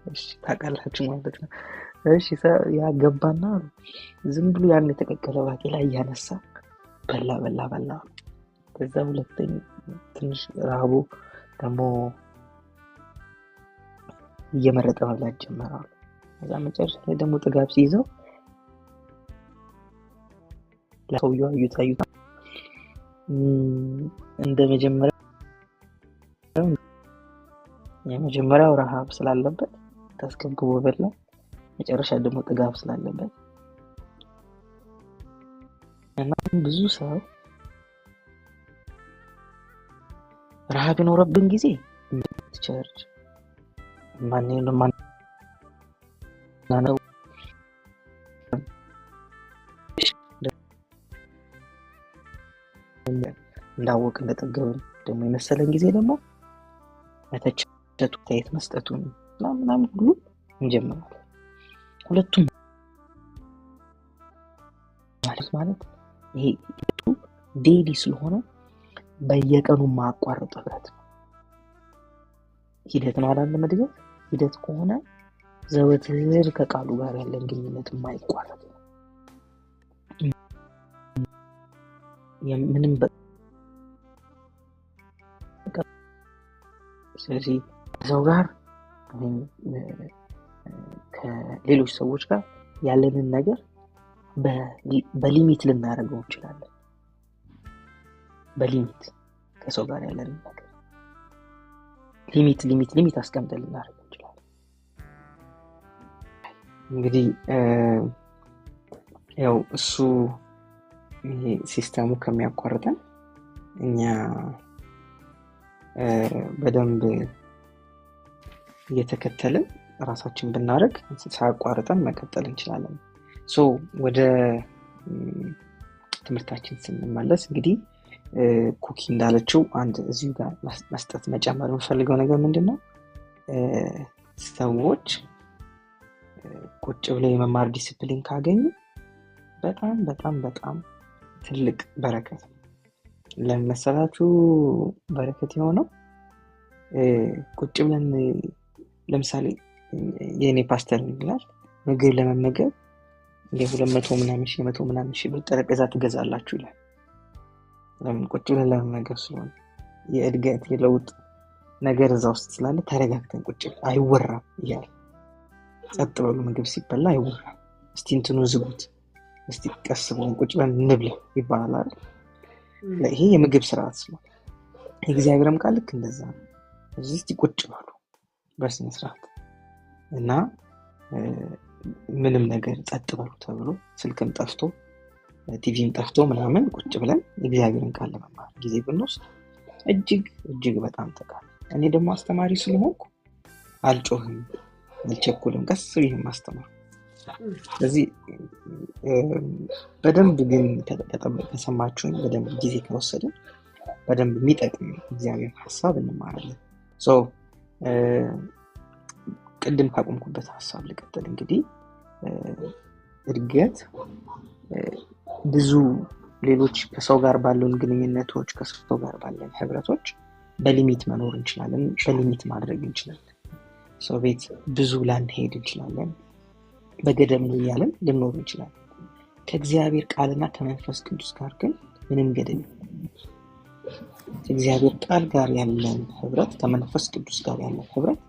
እሺ ታውቃላችሁ ማለት ነው። እሺ ያገባና ዝም ብሎ ያን የተቀቀለ ባቄላ እያነሳ በላ። ከዛ ሁለተኛ ትንሽ ረሃቡ ደግሞ እየመረጠ መብላት ጀመረ። ከዛ መጨረሻ ላይ ደግሞ ጥጋብ ሲይዘው ለሰውየው አዩት እንደ የመጀመሪያው ረሃብ ስላለበት ተስከብግቦ በላ። መጨረሻ ደግሞ ጥጋብ ስላለበት እና ብዙ ሰው ረሃብ የኖረብን ጊዜ ቸርች ማንነው እንዳወቅ እንደጠገብን ደግሞ የመሰለን ጊዜ ደግሞ መተቸቱ ታየት መስጠቱን ምናምን ሁሉ እንጀምራለን። ሁለቱም ማለት ይሄ ዴይሊ ስለሆነ በየቀኑ ማቋረጥ ህብረት ነው። ሂደት ነው አይደል? መድገት ሂደት ከሆነ ዘወትር ከቃሉ ጋር ያለን ግንኙነት የማይቋረጥ ነው። ምንም ስለዚህ ከሰው ጋር ከሌሎች ሰዎች ጋር ያለንን ነገር በሊሚት ልናደርገው እንችላለን። በሊሚት ከሰው ጋር ያለንን ነገር ሊሚት አስቀምጠን ልናደርገው እንችላለን። እንግዲህ ያው እሱ ይሄ ሲስተሙ ከሚያቋርጠን እኛ በደንብ እየተከተልን ራሳችን ብናደርግ ሳያቋርጠን መቀጠል እንችላለን። ወደ ትምህርታችን ስንመለስ እንግዲህ ኩኪ እንዳለችው አንድ እዚሁ ጋር መስጠት መጨመር የምፈልገው ነገር ምንድነው? ሰዎች ቁጭ ብለው የመማር ዲሲፕሊን ካገኙ በጣም በጣም በጣም ትልቅ በረከት ነው። ለምን መሰላችሁ በረከት የሆነው? ቁጭ ብለን ለምሳሌ የኔ ፓስተር ይላል ምግብ ለመመገብ የ200 ምናምን ሺህ 100 ምናምን ሺህ ብር ጠረጴዛ ትገዛላችሁ ይላል። ለምን? ቁጭ ብለን ለመመገብ ስለሆነ የእድገት የለውጥ ነገር እዛ ውስጥ ስላለ ተረጋግተን ቁጭ ብለን አይወራም ይላል። ጸጥ ብሎ ምግብ ሲበላ አይወራም። እስቲ እንትኑን ዝጉት፣ እስቲ ቀስ ብለን ቁጭ ብለን እንብላ ይባላል። ይሄ የምግብ ስርዓት ስለሆነ የእግዚአብሔርም ቃል ልክ እንደዛ ነው። እዚህ እስቲ ቁጭ ብሉ በስነ ስርዓት እና ምንም ነገር ጸጥ በሉ ተብሎ ስልክም ጠፍቶ ቲቪም ጠፍቶ ምናምን ቁጭ ብለን የእግዚአብሔርን ቃል ለመማር ጊዜ ብንወስድ እጅግ በጣም ጠቃሚ። እኔ ደግሞ አስተማሪ ስለሆንኩ አልጮህም፣ አልቸኩልም፣ ቀስ ብዬ ማስተማር ስለዚህ በደንብ ግን ከሰማችሁኝ በደንብ ጊዜ ከወሰድን በደንብ የሚጠቅም እግዚአብሔር ሀሳብ እንማራለን። ቅድም ካቆምኩበት ሀሳብ ልቀጥል። እንግዲህ እድገት ብዙ ሌሎች ከሰው ጋር ባለን ግንኙነቶች፣ ከሰው ጋር ባለን ህብረቶች በሊሚት መኖር እንችላለን፣ በሊሚት ማድረግ እንችላለን። ሰው ቤት ብዙ ላንሄድ እንችላለን፣ በገደብ ነው እያለን ልንኖር እንችላለን። ከእግዚአብሔር ቃልና ከመንፈስ ቅዱስ ጋር ግን ምንም ገደብ የለም። ከእግዚአብሔር ቃል ጋር ያለን ህብረት፣ ከመንፈስ ቅዱስ ጋር ያለን ህብረት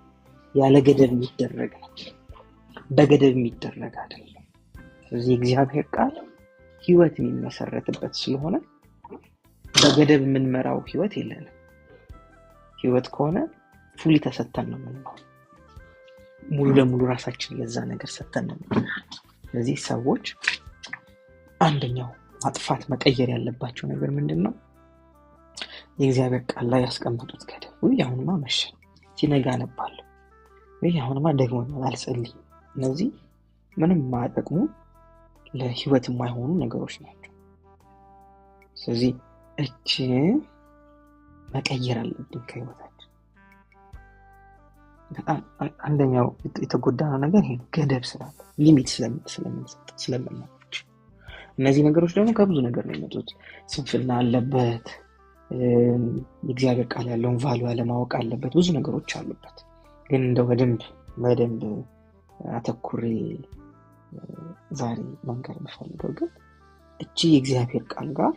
ያለ ገደብ የሚደረግ ነው፣ በገደብ የሚደረግ አይደለም። ስለዚህ እግዚአብሔር ቃል ህይወት የሚመሰረትበት ስለሆነ በገደብ የምንመራው ህይወት የለንም። ህይወት ከሆነ ፉሊ ተሰተን ነው የምንኖረው፣ ሙሉ ለሙሉ ራሳችን ለዛ ነገር ሰተን ነው የምንኖረው። ስለዚህ ሰዎች አንደኛው ማጥፋት መቀየር ያለባቸው ነገር ምንድን ነው? የእግዚአብሔር ቃል ላይ ያስቀመጡት ገደብ። አሁንማ መሸ፣ ሲነጋ አነባለሁ፣ አሁንማ ደግሞ አልጸልይም። እነዚህ ምንም የማይጠቅሙ ለህይወት የማይሆኑ ነገሮች ናቸው። ስለዚህ መቀየር አለብን ከህይወታችን። በጣም አንደኛው የተጎዳነው ነገር ይሄ ገደብ ስላለ፣ ሊሚት ስለምንሰጥ እነዚህ ነገሮች ደግሞ ከብዙ ነገር ነው የሚመጡት። ስንፍና አለበት፣ የእግዚአብሔር ቃል ያለውን ቫልዩ አለማወቅ አለበት፣ ብዙ ነገሮች አሉበት። ግን እንደው በደንብ አተኩሬ ዛሬ መንገር የምፈልገው ግን የእግዚአብሔር ቃል ጋር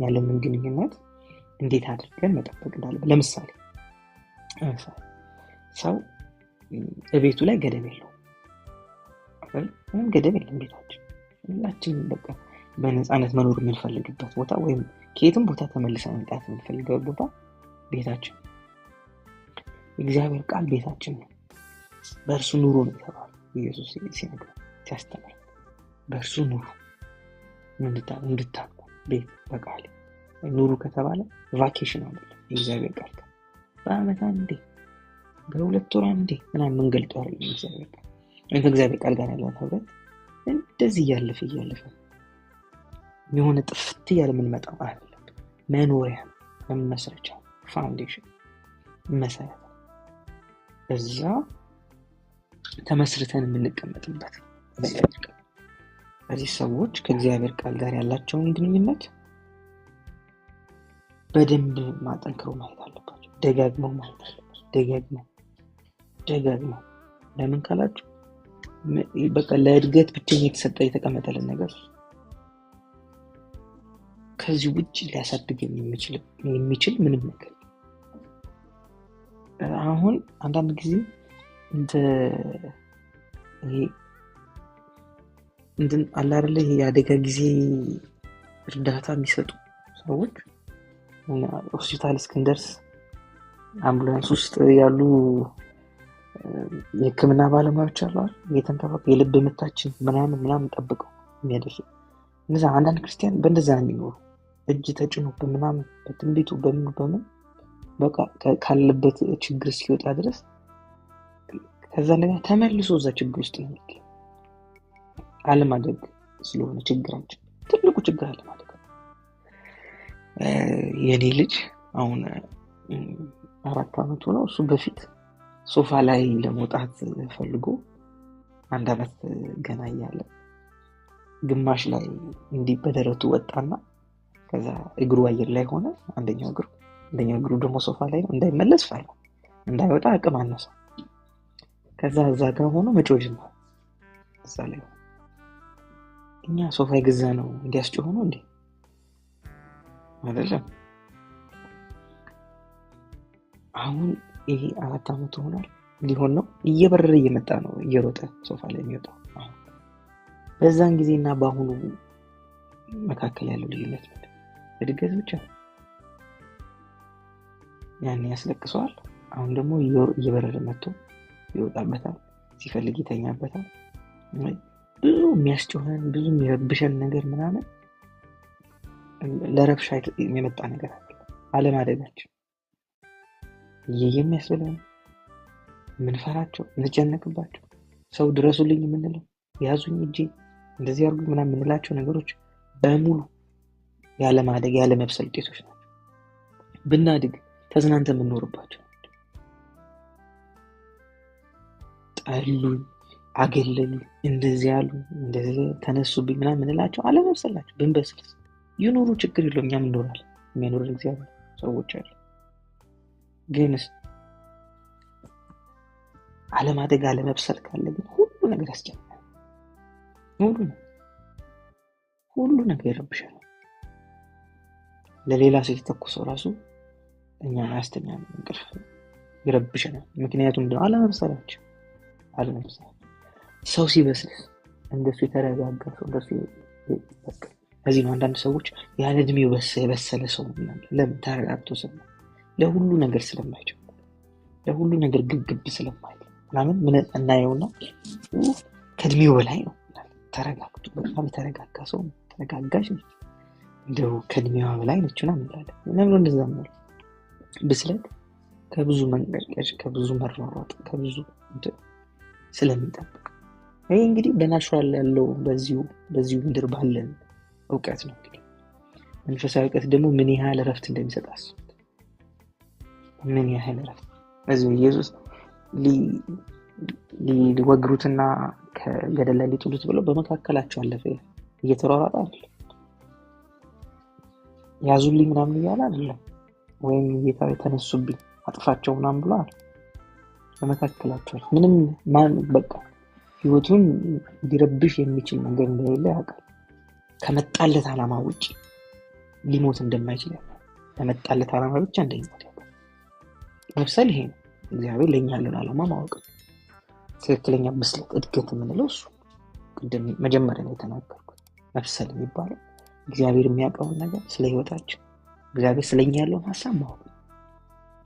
ያለንን ግንኙነት እንዴት አድርገን መጠበቅ እንዳለብን። ለምሳሌ ሰው በቤቱ ላይ ገደብ የለውም። ምንም ገደብ የለም ቤታችን። ሁላችንም በቃ በነፃነት መኖር የምንፈልግበት ቦታ ወይም ከየትም ቦታ ተመልሰን መምጣት የምንፈልገው ቦታ ቤታችን። የእግዚአብሔር ቃል ቤታችን ነው። በእርሱ ኑሮ ነው የተባለው። ኢየሱስ ሲነግር ሲያስተምር በእርሱ ኑሮ እንድታውቁ ቤት በቃል ኑሩ ከተባለ ቫኬሽን አይደለም። የእግዚአብሔር ቃል በአመት አንዴ በሁለት ወር አንዴ ምናምን የምንገልጠው አይደለም። የእግዚአብሔር ቃል ከእግዚአብሔር ቃል ጋር ያለን ህብረት እንደዚህ እያለፈ የሆነ ጥፍት እያለ የምንመጣው አይደለም። መኖሪያ መመስረቻ ፋውንዴሽን መሰረት እዛ ተመስርተን የምንቀመጥበት። በዚህ ሰዎች ከእግዚአብሔር ቃል ጋር ያላቸውን ግንኙነት በደንብ ማጠንክረው ማየት አለባቸው። ደጋግመው ማየት አለባቸው። ደጋግመው ለምን ካላችሁ በቃ ለእድገት ብቻ የተሰጠ የተቀመጠልን ነገር ከዚህ ውጭ ሊያሳድግ የሚችል ምንም ነገር። አሁን አንዳንድ ጊዜ አለ አይደለ የአደጋ ጊዜ እርዳታ የሚሰጡ ሰዎች ሆስፒታል እስክንደርስ አምቡላንስ ውስጥ ያሉ የሕክምና ባለሙያዎች አሉ የተንከባከቡ የልብ ምታችን ምናምን ጠብቀው የሚያደርሱ እነዛ አንዳንድ ክርስቲያን በእንደዛ ነው የሚኖሩ። እጅ ተጭኖ በምናምን በትንቢቱ በምን በቃ ካለበት ችግር እስኪወጣ ድረስ ከዛ ነገር ተመልሶ እዛ ችግር ውስጥ ነው የሚገኝ። አለማደግ ስለሆነ ችግራችን ትልቁ ችግር አለማደግ። የኔ ልጅ አሁን 4 አመቱ ነው። እሱ በፊት ሶፋ ላይ ለመውጣት ፈልጎ 1 አመት ገና እያለ ግማሽ ላይ እንዲህ በደረቱ ወጣና ከዛ እግሩ አየር ላይ ሆነ። አንደኛው እግሩ ደግሞ ሶፋ ላይ ነው። እንዳይመለስ ፈራ፣ እንዳይወጣ አቅም አነሳ። ከዛ እዛ ጋር ሆኖ መጮህ ጀመረ። እዛ ላይ እኛ ሶፋ የገዛ ነው እንዲያስጮህ ነው እንዴ? አይደለም። አሁን ይሄ 4 አመት ሆኗል ሊሆን ነው። እየበረረ እየመጣ ነው እየሮጠ ሶፋ ላይ የሚወጣው። በዛን ጊዜና በአሁኑ መካከል ያለው ልዩነት ምንድን ነው? እድገት ብቻ። ያን ያስለቅሰዋል። አሁን ደግሞ እየበረረ መጥቶ ይወጣበታል፣ ሲፈልግ ይተኛበታል። ብዙ የሚያስጮኸን ብዙ የሚረብሸን ነገር ምናምን ለረብሻ የመጣ ነገር አለማደጋችን የሚያስብለን የምንፈራቸው የምንጨነቅባቸው ሰው ድረሱልኝ የምንለው ያዙኝ እጄ እንደዚህ አድርጉ ምናምን የምንላቸው ነገሮች በሙሉ ያለማደግ ያለመብሰል ውጤቶች ናቸው። ብናድግ ተዝናንተ የምንኖርባቸው ጠሉኝ፣ አገለሉ፣ እንደዚህ ያሉ እንደዚህ ተነሱብኝ ምናምን የምንላቸው አለመብሰላቸው። ብንበስልስ ይኖሩ ችግር የለውም፣ እኛም እንኖራለን። የሚያኖረን እግዚአብሔር ሰዎች አሉ። ግንስ አለማደግ አለመብሰል ካለ ግን ሁሉ ነገር ያስጨንቃል። ሁሉ ነገር ይረብሻል። ለሌላ ሰው የተተኮሰው ራሱ እኛ አያስተኛም፣ እንቅልፍ ይረብሸናል። ምክንያቱም ደግሞ አለመብሰላቸው። ሰው ሲበስል እንደሱ የተረጋጋ ሰው እንደሱ ይበስል። ከዚህ ነው አንዳንድ ሰዎች ያለ እድሜው የበሰለ ሰው ነው። ለምን? ተረጋግቶ ለሁሉ ነገር ስለማይችል፣ ለሁሉ ነገር ግብግብ ስለማይል ምናምን ምን እናየውና ከእድሜው በላይ ነው ተረጋግቶ። በጣም የተረጋጋ ሰው ነው፣ ተረጋጋሽ ነች፣ እንደው ከእድሜዋ በላይ ነች ምናምን እንላለን። ለምን እንደዛ ነው? ብስለት ከብዙ መንቀጭቀጭ፣ ከብዙ መሯሯጥ፣ ከብዙ ስለሚጠብቅ። ይሄ እንግዲህ በናቹራል ያለው በዚሁ ምድር ባለን እውቀት ነው። እንግዲህ መንፈሳዊ እውቀት ደግሞ ምን ያህል እረፍት እንደሚሰጥ አስቡት። ምን ያህል እረፍት! በዚህ ኢየሱስ ሊወግሩትና ከገደል ላይ ሊጥሉት ብለው በመካከላቸው አለፈ። እየተሯሯጠ አይደለም፣ ያዙልኝ ምናምን እያለ አይደለም፣ ወይም ጌታ ተነሱብኝ አጥፋቸው ምናምን ብሎ አይደለም። በመካከላቸው ምንም በቃ ህይወቱን ሊረብሽ የሚችል ነገር እንደሌለ ያውቃል። ከመጣለት ዓላማ ውጪ ሊሞት እንደማይችል ያውቃል። ከመጣለት ዓላማ ብቻ እንደሚሞት ያውቃል። መብሰል ይሄ ነው። እግዚአብሔር ለኛ ያለውን ዓላማ ማወቅ ነው። ትክክለኛ ብስለት እድገት የምንለው እሱ ቅድም መጀመሪያ ነው የተናገርኩት። መብሰል የሚባለው እግዚአብሔር የሚያውቀውን ነገር ስለ ህይወታችን፣ እግዚአብሔር ስለኛ ያለውን ሀሳብ ማወቅ ነው።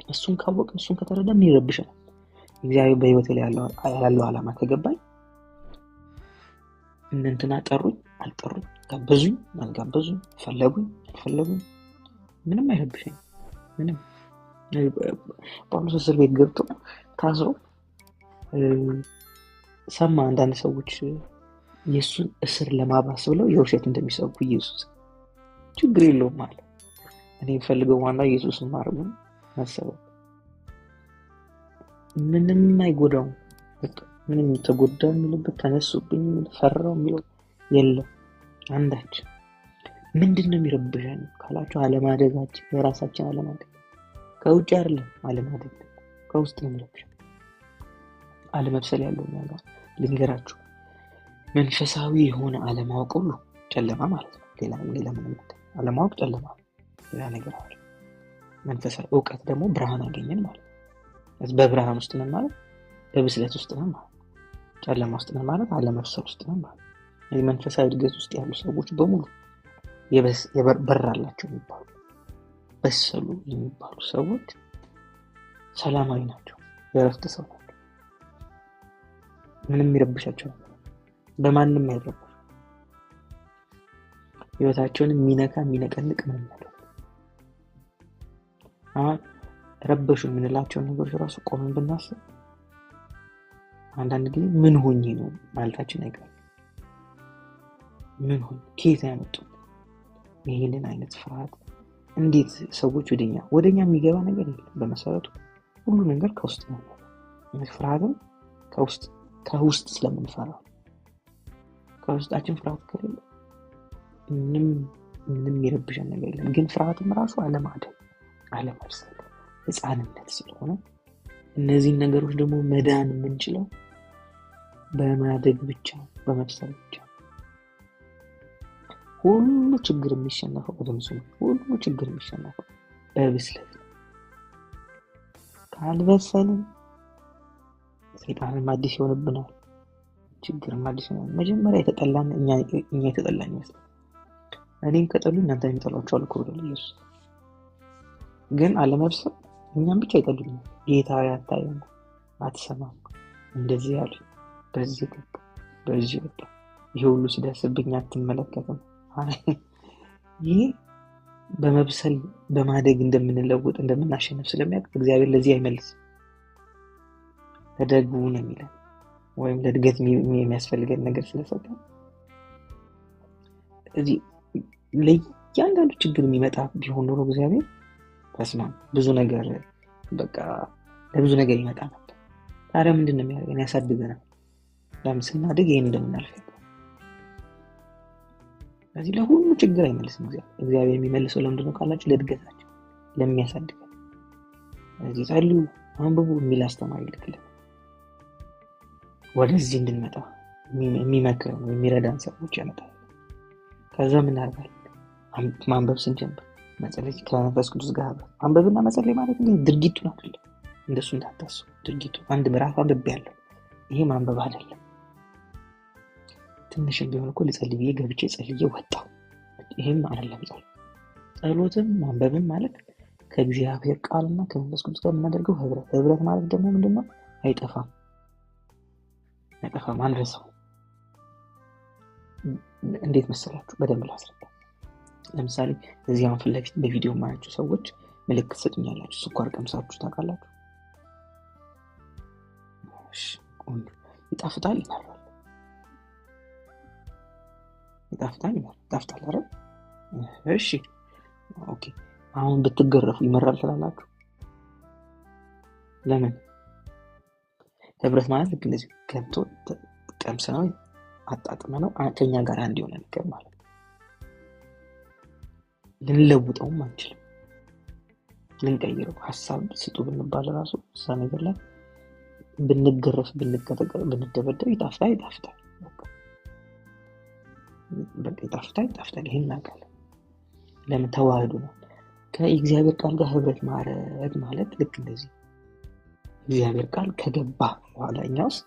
እሱን ካወቅ እሱን ከተረዳ ምን ይረብሻል? እግዚአብሔር በህይወቴ ላይ ያለው ዓላማ ከገባኝ እንትና ጠሩኝ አልጠሩኝ፣ ጋበዙኝ አልጋበዙኝ፣ ፈለጉኝ አልፈለጉኝ ምንም አይረብሸኝ። ምንም ጳውሎስ እስር ቤት ገብቶ ታስሮ ሰማ። አንዳንድ ሰዎች የእሱን እስር ለማባስ ብለው የውሸት እንደሚሰብኩ ኢየሱስ ችግር የለውም አለ። እኔ የምፈልገው ዋና ኢየሱስን ማድረግ መሰበው ምንም አይጎዳውም። ምንም ተጎዳ የሚልበት ተነሱብኝ ፈራው የሚለው የለም። አንዳች ምንድነው የሚረብሸን ካላችሁ አለማደጋችን፣ የራሳችን አለማደግ። ከውጭ አይደለም አለማደግ፣ ከውስጥ ነው የሚረብሸን። አለመብሰል ያለው ነገር ልንገራችሁ። መንፈሳዊ የሆነ አለማወቅ ሁሉ ጨለማ ማለት ነው። ሌላ ምንም አለማወቅ ጨለማ፣ ሌላ ነገር አለ። መንፈሳዊ እውቀት ደግሞ ብርሃን አገኘን ማለት ነው። በብርሃን ውስጥ ነን ማለት በብስለት ውስጥ ነን ማለት፣ ጨለማ ውስጥ ነን ማለት አለመብሰል ውስጥ ነን ማለት። መንፈሳዊ እድገት ውስጥ ያሉ ሰዎች በሙሉ የበራላቸው የሚባሉ በሰሉ የሚባሉ ሰዎች ሰላማዊ ናቸው፣ የረፍት ሰው ናቸው። ምንም ይረብሻቸው፣ በማንም አይረብሹ። ህይወታቸውን የሚነቀንቅ ምንም ነገር ረበሹ የምንላቸው ነገሮች ራሱ ቆመን ብናስብ አንዳንድ ጊዜ ምን ሆኜ ነው ማለታችን አይቀርም። ምን ሆኜ ከየት ያመጡ ይሄንን አይነት ፍርሃት? እንዴት ሰዎች ወደኛ የሚገባ ነገር የለም። በመሰረቱ ሁሉ ነገር ከውስጥ ነው። ፍርሃትም ከውስጥ ስለምንፈራው፣ ከውስጣችን ፍርሃት ከሌለ ምንም የሚረብሸን ነገር የለም። ግን ፍርሃትም ራሱ አለማደግ፣ አለመብሰል፣ ህፃንነት ስለሆነ እነዚህን ነገሮች ደግሞ መዳን የምንችለው በማደግ ብቻ፣ በመብሰል ብቻ። ሁሉ ችግር የሚሸነፈው ሁሉ ችግር የሚሸነፈው በብስለት። ካልበሰልን ሰይጣንም አዲስ ይሆንብናል፣ ችግርም አዲስ ይሆናል። መጀመሪያ የተጠላን እኛ የተጠላን ይመስላል። እኔም ከጠሉ እናንተ የሚጠሏቸዋል እኮ ብሏል ኢየሱስ። ግን አለመብሰል እኛም ብቻ ይጠሉኛል። ጌታ ያታየው አትሰማም፣ እንደዚህ ያሉ በዚህ ገባ በዚህ ወጣ፣ ይሄ ሁሉ ሲደርስብኝ አትመለከትም። ይህ በመብሰል በማደግ እንደምንለውጥ እንደምናሸንፍ ስለሚያውቅ እግዚአብሔር ለዚህ አይመልስም። ተደጉ ነው የሚለን። ወይም ለእድገት የሚያስፈልገን ነገር ስለሰጠ እዚህ ለእያንዳንዱ ችግር የሚመጣ ቢሆን ኖሮ እግዚአብሔር ተስማም ብዙ ነገር በቃ ለብዙ ነገር ይመጣ ነበር። ታዲያ ምንድን ነው የሚያደርገን? ያሳድገናል። ለምን ስናድግ ይሄን እንደምናልፍ ስለዚህ ለሁሉ ችግር አይመልስም እግዚአብሔር የሚመልሰው ለምንድን ነው ካላችሁ ለእድገታችን ለሚያሳድገን። ስለዚህ ጸልዩ አንብቡ የሚል አስተማሪ ልክልን ወደዚህ እንድንመጣ የሚመክረን የሚረዳን ሰዎች ያመጣል። ከዛ ምን እናደርጋለን? ማንበብ ስንጀምር መጸለይ ከመንፈስ ቅዱስ ጋር ማንበብና መጸለይ ማለት ግን ድርጊቱን አይደለም። እንደሱ እንዳታስቡ። ድርጊቱ አንድ ምዕራፍ አንብቤያለሁ ይሄ ማንበብ አይደለም። ትንሽም ቢሆን እኮ ልጸልይ ብዬ ገብቼ ጸልዬ ወጣሁ ይሄም አይደለም። ጸሎትም ማንበብም ማለት ከእግዚአብሔር ቃልና ከመንፈስ ቅዱስ ጋር የምናደርገው ህብረት ማለት ደግሞ ምንድነው? አይጠፋም አንረሳው። እንዴት መሰላችሁ? በደንብ ላስረዳ። ለምሳሌ እዚህ አሁን ፊት ለፊት በቪዲዮ ማያችሁ ሰዎች ምልክት ሰጡኛላችሁ። ስኳር ቀምሳችሁ ታውቃላችሁ? ይጣፍጣል ይመራል። ይጣፍጣል አይደል? እሺ ኦኬ። አሁን ብትገረፉ ይመራል ትላላችሁ? ለምን? ህብረት ማለት ልክ እንደዚህ ገብቶ ቀምሰነው አጣጥመነው ከኛ ጋር አንድ የሆነ ነገር ማለት ነው። ልንለውጠውም አንችልም። ልንቀይረው ሀሳብ ስጡ ብንባል ራሱ እዛ ነገር ላይ ብንገረፍ ብንቀጠቀጥ ብንደበደብ ይጣፍጣል። በቃ ይጣፍጣል። ይሄን እናውቃለን። ለምን? ተዋህዶ ነው። ከእግዚአብሔር ቃል ጋር ህብረት ማድረግ ማለት ልክ እንደዚህ እግዚአብሔር ቃል ከገባ በኋላ እኛ ውስጥ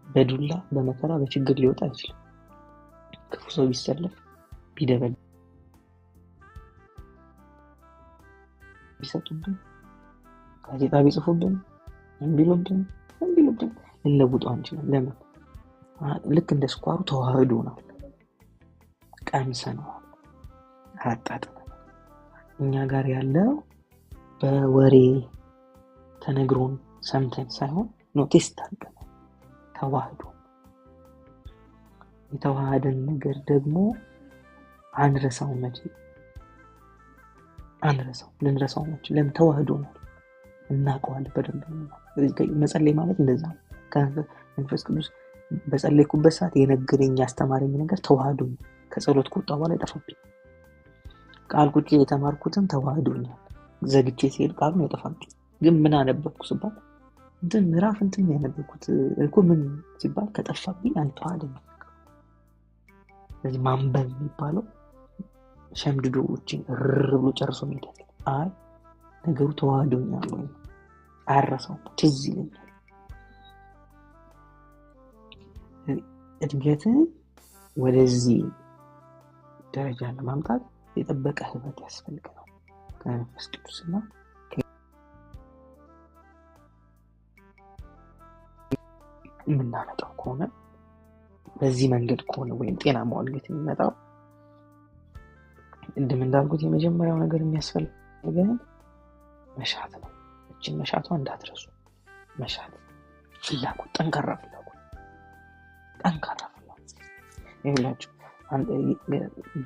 በዱላ በመከራ በችግር ሊወጣ አይችልም። ክፉ ሰው ቢሰለፍ ቢደበል ቢሰጡብን ጋዜጣ ቢጽፉብን እንቢሉብን ልንለውጠው አንችልም። ለምን? ልክ እንደ ስኳሩ ተዋህዶናል፣ ቀምሰነዋል፣ አጣጥመናል። እኛ ጋር ያለው በወሬ ተነግሮን ሰምተን ሳይሆን ቴስት አድርገን ተዋህዶ። የተዋሃደን ነገር ደግሞ አንረሳው። ልንረሳው መቼ? ለምን? ተዋህዶናል፣ እናውቀዋለን በደንብ። መጸለይ ማለት እንደዛ ነው። ከመንፈስ ቅዱስ በጸለይኩበት ሰዓት የነገረኝ ያስተማረኝ ነገር ተዋህዶኝ ከጸሎት ከወጣ በኋላ ይጠፋብኝ። ቃል ቁጭ የተማርኩትም ተዋህዶኛል። ዘግቼ ሲሄድ ቃሉን አይጠፋብኝ። ግን ምን አነበብኩ ሲባል ምዕራፍ ያነበብኩት እኮ ምን ሲባል ከጠፋብኝ አልተዋህደኝ። ስለዚህ ማንበብ የሚባለው ሸምድዶዎችን ብሎ ጨርሶ ሄዳል። አይ ነገሩ ተዋህዶኛል ወይ አረሳው፣ ትዝ ይለኛል። እድገትን ወደዚህ ደረጃ ለማምጣት የጠበቀ ህብረት ያስፈልገናል ከመንፈስ ቅዱስና የምናመጣው ከሆነ በዚህ መንገድ ከሆነ ወይም ጤናማ እድገት የሚመጣው እንዳልኩት የመጀመሪያው ነገር የሚያስፈልገን መሻት ነው። እችን መሻቷ እንዳትረሱ። መሻት፣ ፍላጎት፣ ጠንካራ ፍላጎት። ይኸውላችሁ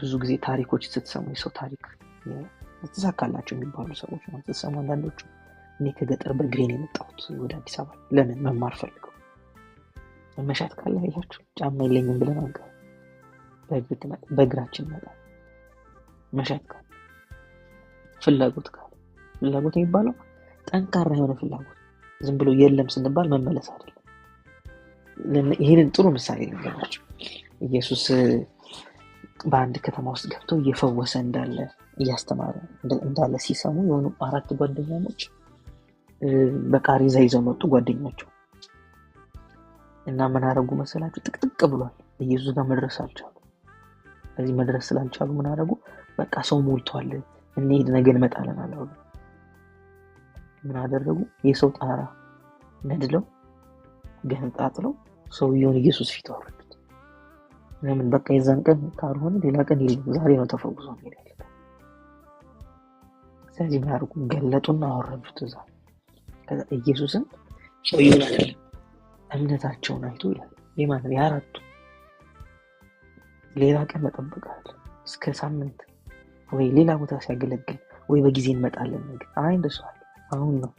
ብዙ ወደ ታሪኮች ስትሰሙ የሰው ታሪክ ተሳካላቸው የሚባሉ ሰዎች ነው ስትሰሙ አንዳንዶቹ እኔ ከገጠር በእግሬ ነው የመጣሁት ወደ አዲስ አበባ ለምን መማር ፈልገው መሻት ካለ ያያችሁ ጫማ የለኝም ብለን አንቀር በእግራችን መጣ መሻት ካለ ፍላጎት የሚባለው ጠንካራ የሆነ ፍላጎት ዝም ብሎ የለም ስንባል መመለስ አይደለም። ይሄንን ጥሩ ምሳሌ ልንገራችሁ። ኢየሱስ በአንድ ከተማ ውስጥ ገብቶ እየፈወሰ እንዳለ እያስተማረ እንዳለ ሲሰሙ የሆኑ 4 ጓደኛሞች በቃሪዛ ይዘው መጡ ጓደኛቸው እና ምን አደረጉ መሰላችሁ? ጥቅጥቅ ብሏል። ኢየሱስ ጋር መድረስ አልቻሉ። ስለዚህ መድረስ ስላልቻሉ ምን አደረጉ? በቃ ሰው ሞልቷል እንሂድ ነገ እንመጣለን አሉ። ምን አደረጉ? የሰው ጣራ ነድለው ገንጣጥለው ሰውየውን ኢየሱስ ፊት አወረዱት። ለምን? በቃ የዛን ቀን ካልሆነ ሌላ ቀን የለም፣ ዛሬ ነው ተፈውሶ የሚሄድ። ስለዚህ ምን አደረጉ? ገለጡና አወረዱት እዛ። ከዛ ኢየሱስን ሰውየውን አይደለም እምነታቸውን አይቶ ይላል የማን የአራቱ ሌላ ቀን መጠበቅ አለ እስከ ሳምንት ወይ ሌላ ቦታ ሲያገለግል ወይ በጊዜ እንመጣለን ነገር እንደሱ አለ። አሁን ነው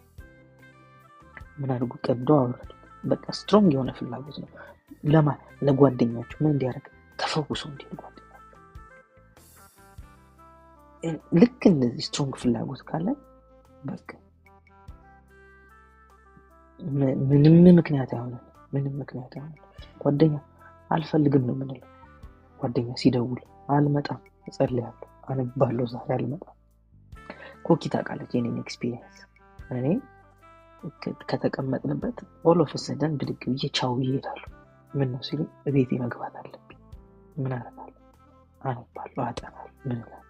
ምን አድርጉ ቀዶ አወረዱ። በቃ ስትሮንግ የሆነ ፍላጎት ነው። ለጓደኛችሁ ምን እንዲያደርግ ተፈውሶ እንዲል ጓደኛችሁ ልክ እንደዚህ ስትሮንግ ፍላጎት ካለ በቃ ምንም ምክንያት አይሆንም። ጓደኛ አልፈልግም ነው የምንለው። ጓደኛ ሲደውል አልመጣም እጸልያለሁ አነባለሁ ዛሬ አልመጣም። ኮኪ ታውቃለች የኔን ኤክስፒሪየንስ። እኔ ከተቀመጥንበት ኦል ኦፍ ሰደን ብድግ ብዬ ቻው እሄዳለሁ። ምን ነው ሲሉ ቤቴ መግባት አለብኝ። ምን አደርጋለሁ? አነባለሁ፣ አጠናለሁ። ምን እላለሁ?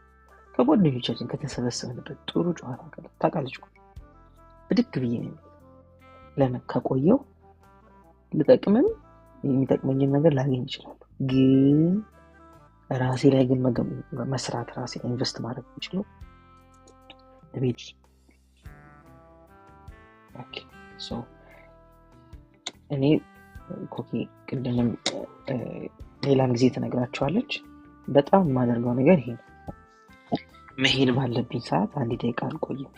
ከጓደኞቻችን ከተሰበሰብንበት ጥሩ ጨዋታ ታውቃለች እኮ ብድግ ብዬ ነው። ለምን ከቆየው ልጠቅምም የሚጠቅመኝን ነገር ላገኝ ይችላል። ግን ራሴ ላይ ግን መስራት ራሴ ላይ ኢንቨስት ማድረግ ይችላል ቤት። ኦኬ ሶ እኔ ኮኪ ቅድምም ሌላም ጊዜ ተነግራቸዋለች። በጣም የማደርገው ነገር ይሄ ነው። መሄድ ባለብኝ ሰዓት አንድ ደቂቃ አልቆይም።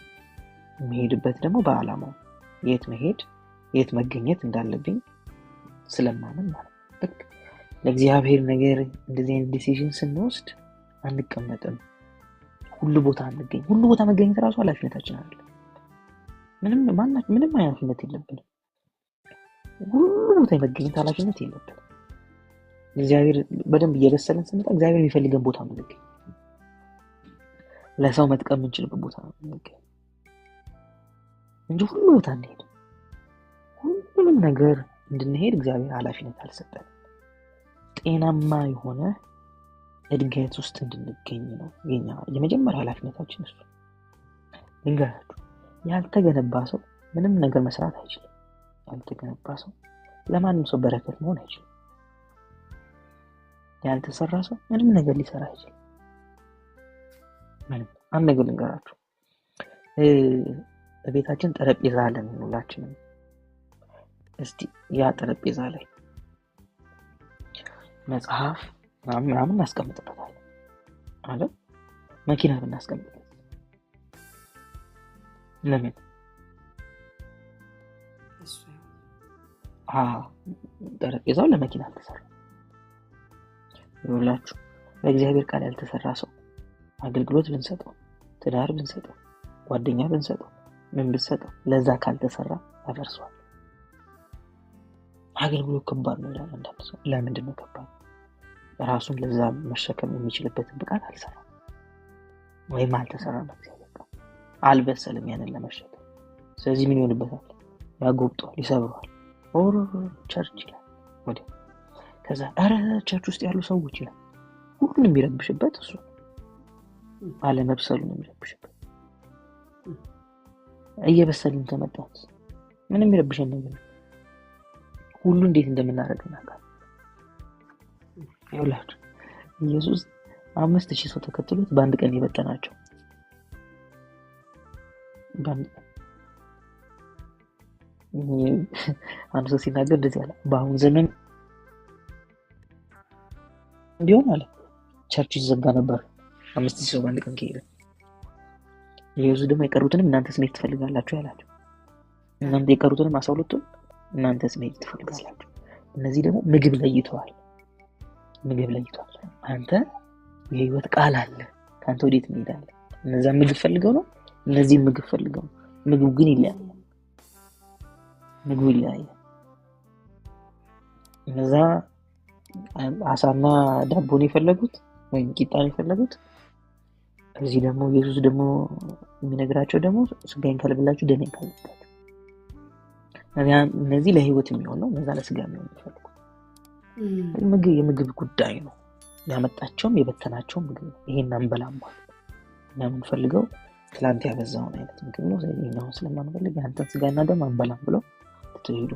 መሄድበት ደግሞ በአላማው የት መሄድ የት መገኘት እንዳለብኝ ስለማምን ማለት ነው። ለእግዚአብሔር ነገር እንደዚህ አይነት ዲሲዥን ስንወስድ አንቀመጥም። ሁሉ ቦታ አንገኝ። ሁሉ ቦታ መገኘት ራሱ ኃላፊነታችን አይደለም። ምንም ኃላፊነት የለብንም። ሁሉ ቦታ መገኘት ኃላፊነት የለብንም። እግዚአብሔር በደንብ እየበሰለን ስንመጣ እግዚአብሔር የሚፈልገን ቦታ እንገኝ። ለሰው መጥቀም የምንችልበት ቦታ እንገኝ እንጂ ሁሉ ቦታ እንሄድ። ሁሉንም ነገር እንድንሄድ እግዚአብሔር ኃላፊነት አልሰጠንም። ጤናማ የሆነ እድገት ውስጥ እንድንገኝ ነው የኛ የመጀመሪያ ኃላፊነታችን እሱ። ልንገራችሁ፣ ያልተገነባ ሰው ምንም ነገር መስራት አይችልም። ያልተገነባ ሰው ለማንም ሰው በረከት መሆን አይችልም። ያልተሰራ ሰው ምንም ነገር ሊሰራ አይችልም። አንድ ነገር ልንገራችሁ፣ ቤታችን ጠረጴዛ አለን ሁላችንም። እስቲ ያ ጠረጴዛ ላይ መጽሐፍ ምናምን እናስቀምጥበታለን አይደል? መኪና ብናስቀምጥበት ለምን? ጠረጴዛው ለመኪና አልተሰራም። ይኸውላችሁ በእግዚአብሔር ቃል ያልተሰራ ሰው አገልግሎት ብንሰጠው፣ ትዳር ብንሰጠው፣ ጓደኛ ብንሰጠው፣ ምን ብንሰጠው ለዛ ካልተሰራ ያፈርሰዋል። አገልግሎት ከባድ ነው ይላል አንዳንድ ሰው። ለምንድን ነው ከባድ? ራሱን ለዛ መሸከም የሚችልበትን ብቃት አልሰራም ወይም አልተሰራም። በእግዚአብሔር ቃል አልበሰልም ያንን ለመሸከም። ስለዚህ ምን ይሆንበታል? ያጎብጠዋል፣ ይሰብረዋል። ኦር ቸርች ይላል ወዲያ። ከዛ ቸርች ውስጥ ያሉ ሰዎች ይላል ሁሉንም የሚረብሽበት እሱ አለመብሰሉን የሚረብሽበት። እየበሰልን ተመጣጣ ምንም የሚረብሽን ነገር ሁሉ እንዴት እንደምናደርግ እናውቃለን። ይኸውላችሁ ኢየሱስ 5000 ሰው ተከትሎት በአንድ ቀን የበተናቸው አንድ ሰው ሲናገር እንደዚህ አለ፣ በአሁን ዘመን ቢሆን አለ ቸርች ይዘጋ ነበር 5000 ሰው በአንድ ቀን ከሄደ። ኢየሱስ ደግሞ የቀሩትንም እናንተስ መሄድ ትፈልጋላችሁ ያላቸው። እናንተ የቀሩትንም 12ቱን እናንተስ መሄድ ትፈልጋላችሁ። እነዚህ ደግሞ ምግብ ለይተዋል። አንተ የህይወት ቃል አለ፣ ካንተ ወዴት እንሄዳለን? እነዛ ምግብ ፈልገው ነው፣ እነዚህ ምግብ ፈልገው ነው። ምግብ ግን ይለያል። እነዛ አሳና ዳቦን የፈለጉት ወይም ቂጣን የፈለጉት። እዚህ ደግሞ ኢየሱስ ደግሞ የሚነግራቸው ደግሞ ስጋዬን ካልበላችሁ ደሜን ካልጠጣችሁ። እነዚህ ለህይወት የሚሆን ነው፣ እነዛ ለስጋ የሚሆን ይፈልጉ። የምግብ ጉዳይ ነው። ያመጣቸውም የበተናቸውም ምግብ ነው። ይሄን አንበላም ማለት ነው። የምንፈልገው ትላንት ያበዛውን አይነት ምግብ ነው። ስለዚህ ስለማንፈልግ ያንተን ስጋና ደም አንበላም ብለው ትሄዱ።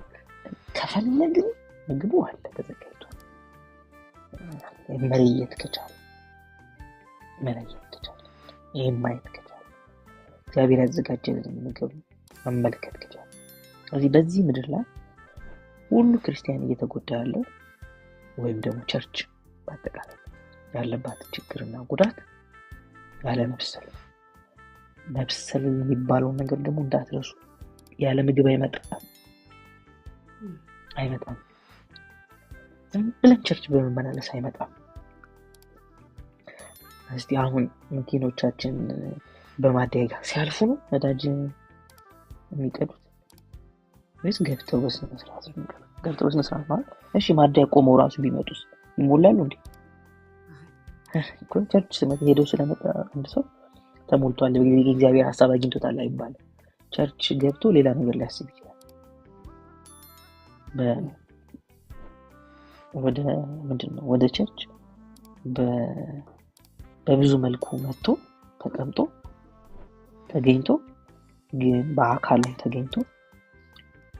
ከፈለግን ምግቡ አለ ተዘጋጅቷል። መለየት ከቻለ ይሄን ማየት ከቻለ እግዚአብሔር ያዘጋጀልን ምግብ መመልከት ከቻለ። ስለዚህ በዚህ ምድር ላይ ሁሉ ክርስቲያን እየተጎዳ ያለው ወይም ደግሞ ቸርች በአጠቃላይ ያለባት ችግርና ጉዳት ያለ መብሰል የሚባለውን ነገር ደግሞ እንዳትረሱ። ያለ ምግብ አይመጣም። ዝም ብለን ቸርች በመመላለስ አይመጣም። እስቲ አሁን መኪኖቻችን በማደያ ጋር ሲያልፉ ነው ነዳጅ የሚቀዱት ወይስ ገብተው በስነ ስርዓት ነው? ገብተው በስነ ስርዓት ማለት እሺ፣ ማደያ ቆመው ራሱ ቢመጡስ ይሞላሉ እንዴ? ቸርች ሄደው ስለመጣ አንድ ሰው ተሞልቷል የእግዚአብሔር ሐሳብ አግኝቶታል አይባልም። ቸርች ገብቶ ሌላ ነገር ሊያስብ ይችላል። ወደ ቸርች በብዙ መልኩ መጥቶ ተቀምጦ ተገኝቶ ግን በአካል ላይ ተገኝቶ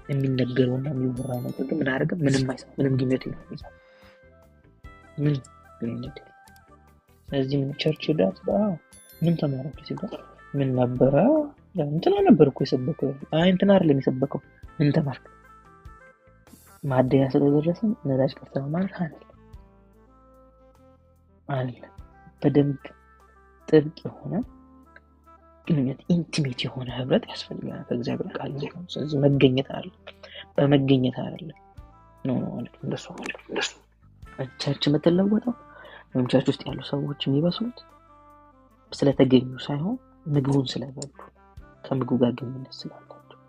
የሚነገረውና የሚወራው ነገር ግን ምን አደረገ? ምንም አይሰማም። ምንም ግንኙነት የለም። ምን ግንኙነት የለም። ስለዚህ ምን ቸርች ሄዳት ምን ተማራችሁ ሲባል ምን ነበረ? እንትና ነበር እኮ የሰበከው። እንትና አይደለም የሰበከው። ምን ተማርክ? ማደያ ስለደረሰን ነዳጅ ቀርተን ማለት አይደለም። በደንብ ጥብቅ የሆነ ግንኙነት ኢንቲሜት የሆነ ህብረት ያስፈልጋል ከእግዚአብሔር ቃል ጋር። ስለዚህ በመገኘት አይደለም ነው ማለት እንደሱ ቸርች የምትለወጠው ወይም ቸርች ውስጥ ያሉ ሰዎች የሚበስሉት ስለተገኙ ሳይሆን ምግቡን ስለበሉ ከምግቡ ጋር ግንኙነት ስላላቸው።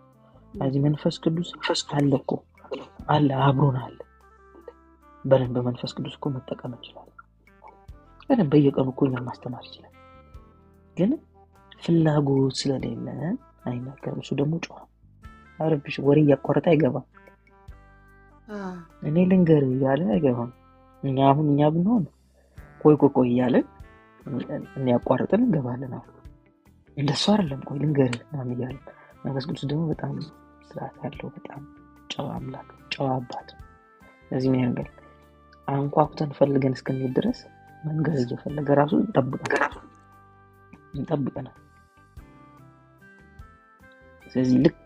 ስለዚህ መንፈስ ቅዱስ አለ አብሮን አለ። በመንፈስ ቅዱስ እኮ መጠቀም እንችላለን። በየቀኑ እኮ እኛን ማስተማር ይችላል። ግን ፍላጎት ስለሌለ አይናገርም። እሱ ደግሞ ጮኸ አረብሽ ወሬ እያቋረጠ አይገባም። እኔ ልንገር እያለ አይገባም። እኛ ብንሆን ቆይ እያለ ያቋርጠን እንገባለን። እንደሱ አይደለም። ቆይ ልንገር ምናምን እያለ መንፈስ ቅዱስ ደግሞ በጣም ስርዓት ያለው በጣም ጨዋ አምላክ ጨዋ አባት። ስለዚህ ምን ያንገል አንኳኩተን ፈልገን እስከሚል ድረስ መንገድ እየፈለገ ራሱ እንጠብቀናል። ስለዚህ ልክ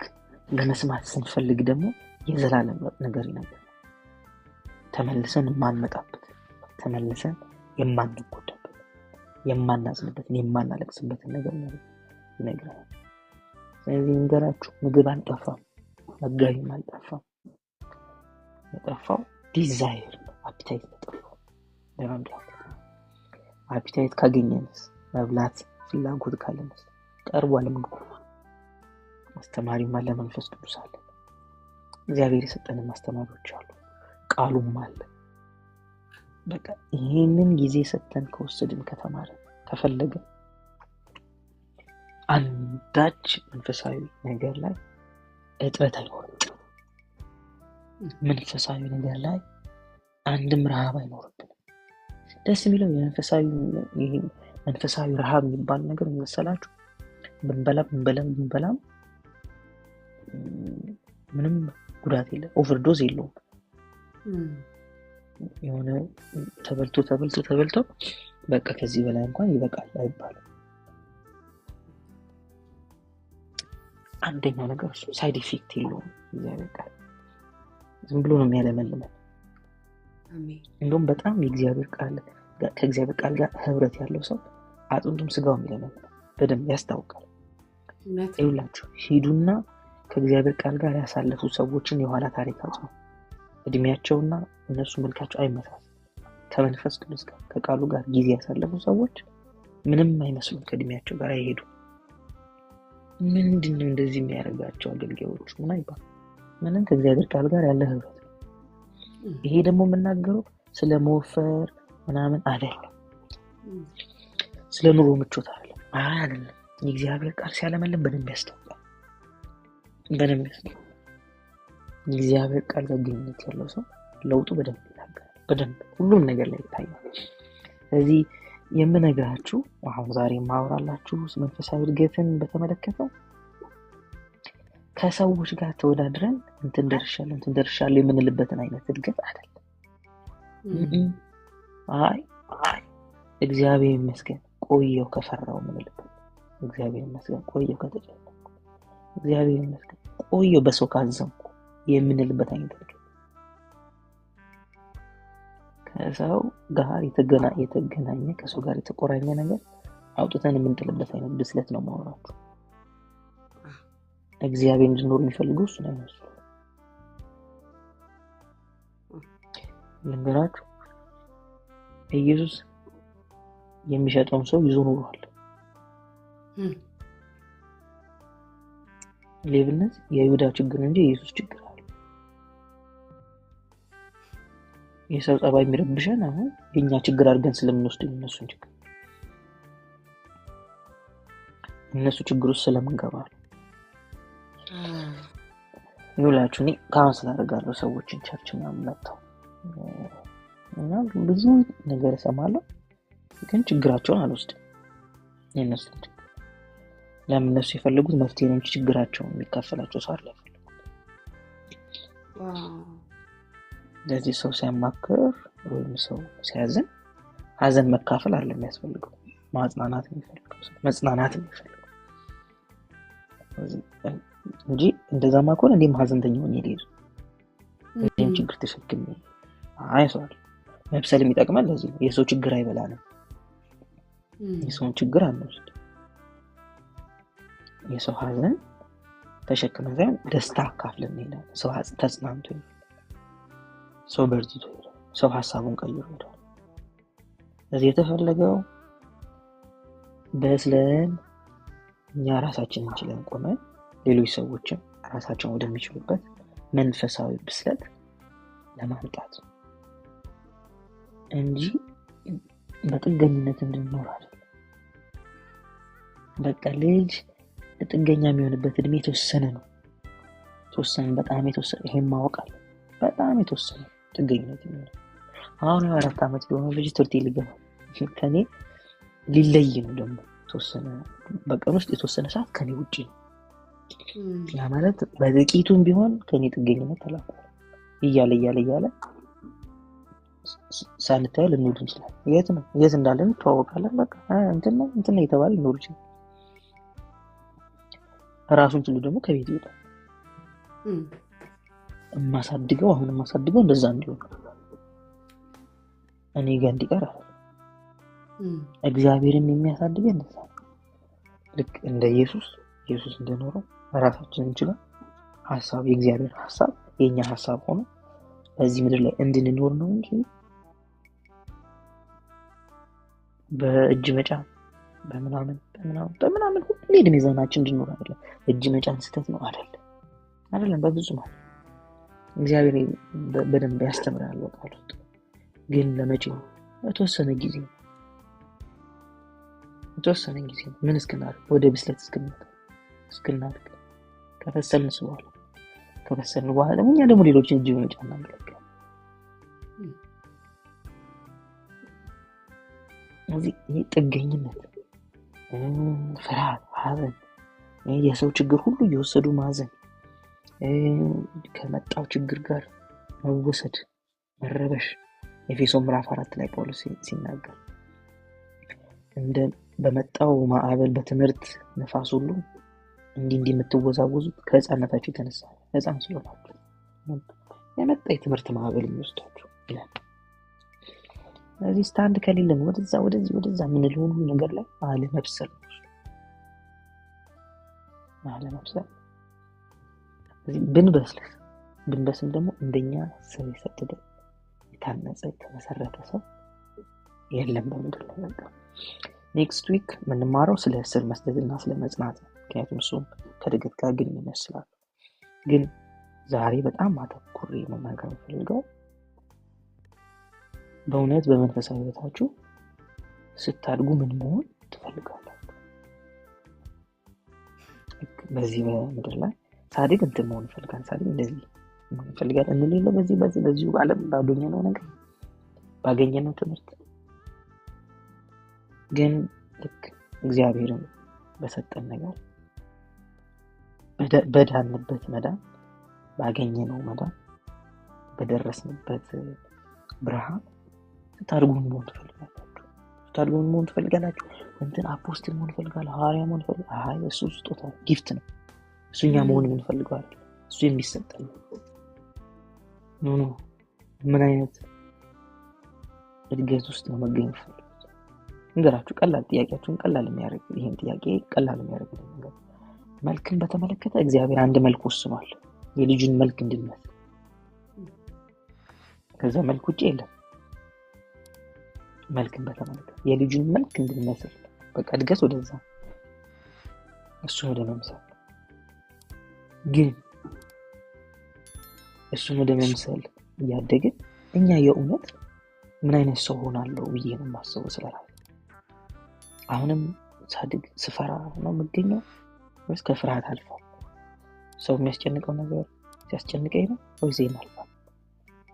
ለመስማት ስንፈልግ ደግሞ የዘላለም ነገር ይነገራል። ተመልሰን የማንመጣበት፣ ተመልሰን የማንጎዳበት፣ የማናዝንበትን፣ የማናለቅስበትን ነገር ይነግራል። ስለዚህ እንገራችሁ ምግብ አልጠፋም፣ መጋቢም አልጠፋም። የጠፋው ዲዛይር አፒታይት ተጠፋው። ለማምጣት አፒታይት ካገኘንስ መብላት ፍላጎት ካለንስ ቀርቧል። ምግቡ አስተማሪም አለ፣ መንፈስ ቅዱስ አለ፣ እግዚአብሔር የሰጠን ማስተማሪዎች አሉ፣ ቃሉም አለ። በቃ ይሄንን ጊዜ ሰጥተን ከወሰድን ከተማረ ከፈለገ አንዳች መንፈሳዊ ነገር ላይ እጥረት አይኖርም። መንፈሳዊ ነገር ላይ አንድም ረሃብ አይኖርብንም። ደስ የሚለው መንፈሳዊ ረሃብ የሚባል ነገር መሰላችሁ ብንበላም ምንም ጉዳት የለም፣ ኦቨርዶዝ የለውም። የሆነ ተበልቶ በቃ ከዚህ በላይ እንኳን ይበቃል አይባልም። አንደኛው ነገር እሱ ሳይድ ኢፌክት የለውም። እግዚአብሔር ቃል ዝም ብሎ ነው የሚያለመልመን። እንደውም በጣም ከእግዚአብሔር ቃል ጋር ህብረት ያለው ሰው አጥንቱም ስጋው የሚለመልመን በደንብ ያስታውቃል። ይኸውላችሁ ሂዱና ከእግዚአብሔር ቃል ጋር ያሳለፉ ሰዎችን የኋላ ታሪካቸው እድሜያቸውና እነሱ መልካቸው አይመሳሰልም። ከመንፈስ ቅዱስ ጋር ከቃሉ ጋር ጊዜ ያሳለፉ ሰዎች ምንም አይመስሉም፣ ከእድሜያቸው ጋር አይሄዱ። ምንድነው እንደዚህ የሚያደርጋቸው አገልጋዮች? ምን አይባል ምንም ከእግዚአብሔር ቃል ጋር ያለ ህብረት። ይሄ ደግሞ የምናገረው ስለ መወፈር ምናምን አይደለም፣ ስለ ኑሮ ምቾት አይደለም። የእግዚአብሔር ቃል ሲያለመልም በደንብ ያስታውቃል። የእግዚአብሔር ቃል ጋር ግንኙነት ያለው ሰው ለውጡ በደንብ ይናገራል። በደንብ ሁሉም ነገር ላይ ይታያል። ስለዚህ የምነግራችሁ አሁን ዛሬ ማወራላችሁ መንፈሳዊ እድገትን በተመለከተ ከሰዎች ጋር ተወዳድረን እንትን ደርሻለሁ የምንልበትን አይነት እድገት አይደለም። እግዚአብሔር ይመስገን ቆየው ከፈራው የምንልበት፣ እግዚአብሔር ይመስገን ቆየው ከተጨነቅኩ፣ እግዚአብሔር ይመስገን ቆየው በሰው ካዘንኩ የምንልበት አይነት እድገት። ከሰው ጋር የተገናኘ ከሰው ጋር የተቆራኘ ነገር አውጥተን የምንጥልበት አይነት ብስለት ነው ማወራችሁ። እግዚአብሔር እንድኖር የሚፈልገው እሱ ነው። ልንገራችሁ፣ ኢየሱስ የሚሸጠውን ሰው ይዞ ኖሯል። ሌብነት የይሁዳ ችግር እንጂ የኢየሱስ ችግር አለ። የሰው ጸባይ የሚረብሸን አሁን የኛ ችግር አድርገን ስለምንወስድ እነሱን ችግር እነሱ ችግር ውስጥ ስለምንገባ ነው። ይውላችሁ እኔ ካውንስል አደርጋለሁ ሰዎችን ቸርች ምናምን መጥተው እና ብዙ ነገር እሰማለሁ፣ ግን ችግራቸውን አልወስድም። የእነሱን ችግር ለምን እነሱ የፈለጉት መፍትሄ ነው እንጂ ችግራቸውን የሚካፈላቸው ሰው አይደለም። ለዚህ ሰው ሲያማክር ወይም ሰው ሲያዝን ሀዘን መካፈል አይደለም የሚያስፈልገው፣ ማጽናናት የሚፈልገው ሰው መጽናናት የሚፈልገው እንጂ እንደዛማ ከሆነ እንዴም ሀዘንተኛ ሆኜ ልሄድ እኔም ችግር ተሸክሜ አይሰዋል። መብሰል የሚጠቅመን ለዚህ ነው። የሰው ችግር አይበላንም። የሰውን ችግር አንወስድ። የሰው ሀዘን ተሸክመን ሳይሆን ደስታ አካፍለን እንሄዳለን። ሰው ተጽናንቶ ይሄዳል። ሰው በርትቶ ይሄዳል። ሰው ሀሳቡን ቀይሮ ይሄዳል። ስለዚህ የተፈለገው በስለን እኛ ራሳችንን ችለን ቆመን ሌሎች ሰዎችን ራሳቸውን ወደሚችሉበት መንፈሳዊ ብስለት ለማምጣት እንጂ በጥገኝነት እንድንኖር አይደለም። በቃ ልጅ ጥገኛ የሚሆንበት እድሜ የተወሰነ ነው። በጣም የተወሰነ። ይሄን ማወቅ አለ። በጣም የተወሰነ ጥገኝነት የሚሆነው አሁን 4 ዓመት ቢሆን ልጅ ትምህርት ሊገባ ከኔ ሊለይ ነው። ደግሞ ተወሰነ በቀን ውስጥ የተወሰነ ሰዓት ከኔ ውጪ ነው። ያ ማለት በጥቂቱም ቢሆን ከኔ ጥገኝነት ተላቀቀ እያለ ሳንታየው ልንኖር እንችላለን። የት እንዳለን እንተዋወቃለን። በቃ እንትን ነው የተባለ ልንኖር ይችላል። ራሱን ችሎ ደግሞ ከቤት ይወጣል። አሁን የማሳድገው እንደዛ እንዲሆን እኔ ጋር እንዲቀር አይደለም። እግዚአብሔርም የሚያሳድገን እንደዛ ልክ እንደ ኢየሱስ እንደኖረው ራሳችንን እንችላለን። ሐሳብ የእግዚአብሔር ሐሳብ የኛ ሐሳብ ሆኖ በዚህ ምድር ላይ እንድንኖር ነው እንጂ በእጅ መጫን በምናምን ሁሌ እድሜ ዘመናችን እንድንኖር አይደለም። እጅ መጫን ስህተት ነው አይደለም በብዙ ማለት እግዚአብሔር በደንብ ያስተምራል በቃሉ። ግን ለመቼ ነው? የተወሰነ ጊዜ ምን እስክናደርግ ወደ ብስለት እስክናደርግ ከበሰልን በኋላ ደግሞ እኛ ደግሞ ሌሎችን እጅ መጫን እናደርጋለን። ይህ ጥገኝነት፣ ፍርሃት፣ ሀዘን፣ የሰው ችግር ሁሉ እየወሰዱ ማዘን፣ ከመጣው ችግር ጋር መወሰድ፣ መረበሽ ኤፌሶን ምዕራፍ 4 ላይ ጳውሎስ ሲናገር በመጣው ማዕበል በትምህርት ነፋስ ሁሉ እንዲህ የምትወዛወዙት ከህፃነታችሁ የተነሳ ህፃን ስለሆናችሁ የመጣ የትምህርት ማዕበል የሚወስዳችሁ ይላል። ስለዚህ ስታንድ ከሌለን ወደዛ የምንለውን ነገር ላይ አለመብሰል። ስለዚህ ብንበስል ደግሞ እንደኛ ሰው የሰደደ የታነጸ የተመሰረተ ሰው የለም በምድር ላይ። በቃ ኔክስት ዊክ የምንማረው ስለ ስር መስደድና ስለ መጽናት ነው። ምክንያቱም እሱም ከእድገት ጋር ግንኙነት ስላለው። ግን ዛሬ በጣም አተኩሬ መናገር የምፈልገው በእውነት በመንፈሳዊ ህይወታችሁ ስታድጉ ምን መሆን ትፈልጋላችሁ? በዚህ በምድር ላይ ሳድግ እንትን መሆን ይፈልጋል፣ ሳድግ እንደዚህ መሆን ይፈልጋል እንሌለው በዚሁ ዓለም ባገኘነው ነገር ባገኘነው ትምህርት። ግን ልክ እግዚአብሔርን በሰጠን ነገር በዳንበት መዳን፣ ባገኘነው መዳን፣ በደረስንበት ብርሃን ስታድጉ ምን መሆን ትፈልጋላችሁ? እንትን አፖስትል መሆን እፈልጋለሁ፣ ሐዋርያ መሆን እፈልጋለሁ። እሱ ስጦታ ጊፍት ነው። እሱኛ መሆን የምንፈልገው አይደል? እሱ የሚሰጠን ነው። ምን አይነት እድገት ውስጥ ነው መገኘት ፈልጉት። እንገራችሁ ቀላል ጥያቄያችሁን ቀላል የሚያደርግ ይሄን ጥያቄ ቀላል የሚያደርግ ነገር መልክን በተመለከተ እግዚአብሔር አንድ መልክ ወስኗል፣ የልጁን መልክ እንድንመስል። ከዛ መልክ ውጪ የለም። መልክን በተመለከተ የልጁን መልክ እንድንመስል በቃ እድገት ወደዛ እሱን ወደ መምሰል። ግን እሱን ወደ መምሰል እያደግን እኛ የእውነት ምን አይነት ሰው ሆናለሁ ብዬ ነው የማስበው ስለራሴ። አሁንም ሳድግ ስፈራ ነው የምገኘው ወይስ ከፍርሃት አልፋለሁ? ሰው የሚያስጨንቀው ነገር ሲያስጨንቀኝ ነው ወይስ ይሄን አልፋለሁ?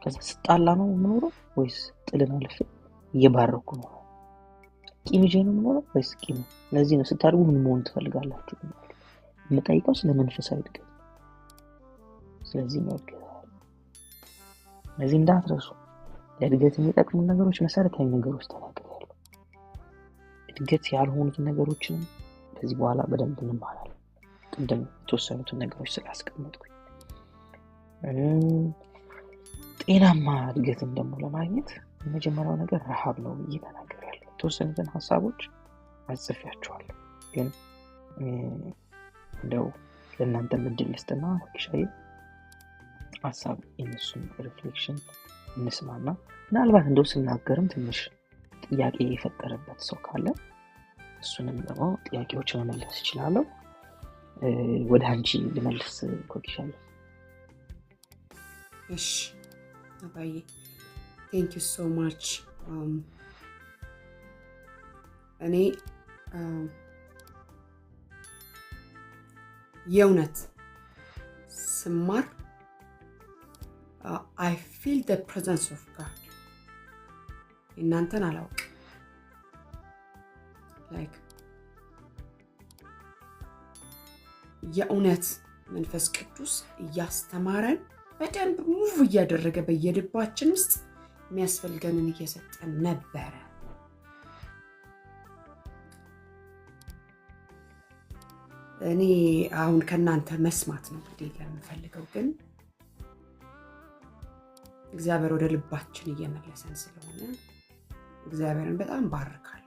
ከዛ ስጣላ ነው የምኖረው ወይስ ጥልን አልፌ እየባረኩ ነው? ቂም ይዤ ነው የምኖረው ወይስ ቂም? ለዚህ ነው ስታድጉ ምን መሆን ትፈልጋላችሁ የምጠይቀው፣ ስለ መንፈሳዊ እድገት። ስለዚህ ነው እድገት። ለዚህ እንዳትረሱ ለእድገት የሚጠቅሙ ነገሮች መሰረታዊ ነገሮች ተናግሬያለሁ። እድገት ያልሆኑትን ነገሮችን ከዚህ በኋላ በደንብ እንማራለን። ቅድም የተወሰኑትን ነገሮች ስላስቀመጥኩኝ ጤናማ እድገትን ደግሞ ለማግኘት የመጀመሪያው ነገር ረሃብ ነው ብዬ ተናግሬያለሁ። የተወሰኑትን ሀሳቦች አጽፌያቸዋለሁ፣ ግን እንደው ለእናንተ ምድል ልስጥና ወክሻዬ ሀሳብ የነሱን ሪፍሌክሽን እንስማና ምናልባት እንደው ስናገርም ትንሽ ጥያቄ የፈጠረበት ሰው ካለ እሱንም ደግሞ ጥያቄዎችን መመለስ ይችላለሁ። ወደ አንቺ ልመልስ ኮኪሻዬ። እሺ አባዬ ቴንክ ዩ ሶ ማች። እኔ የእውነት ስማር I feel the presence of God. እናንተን አላውቅም። like የእውነት መንፈስ ቅዱስ እያስተማረን በደንብ ሙቭ እያደረገ በየልባችን ውስጥ የሚያስፈልገንን እየሰጠን ነበረ። እኔ አሁን ከናንተ መስማት ነው እንግዲህ ለምፈልገው፣ ግን እግዚአብሔር ወደ ልባችን እየመለሰን ስለሆነ እግዚአብሔርን በጣም ባርካለሁ።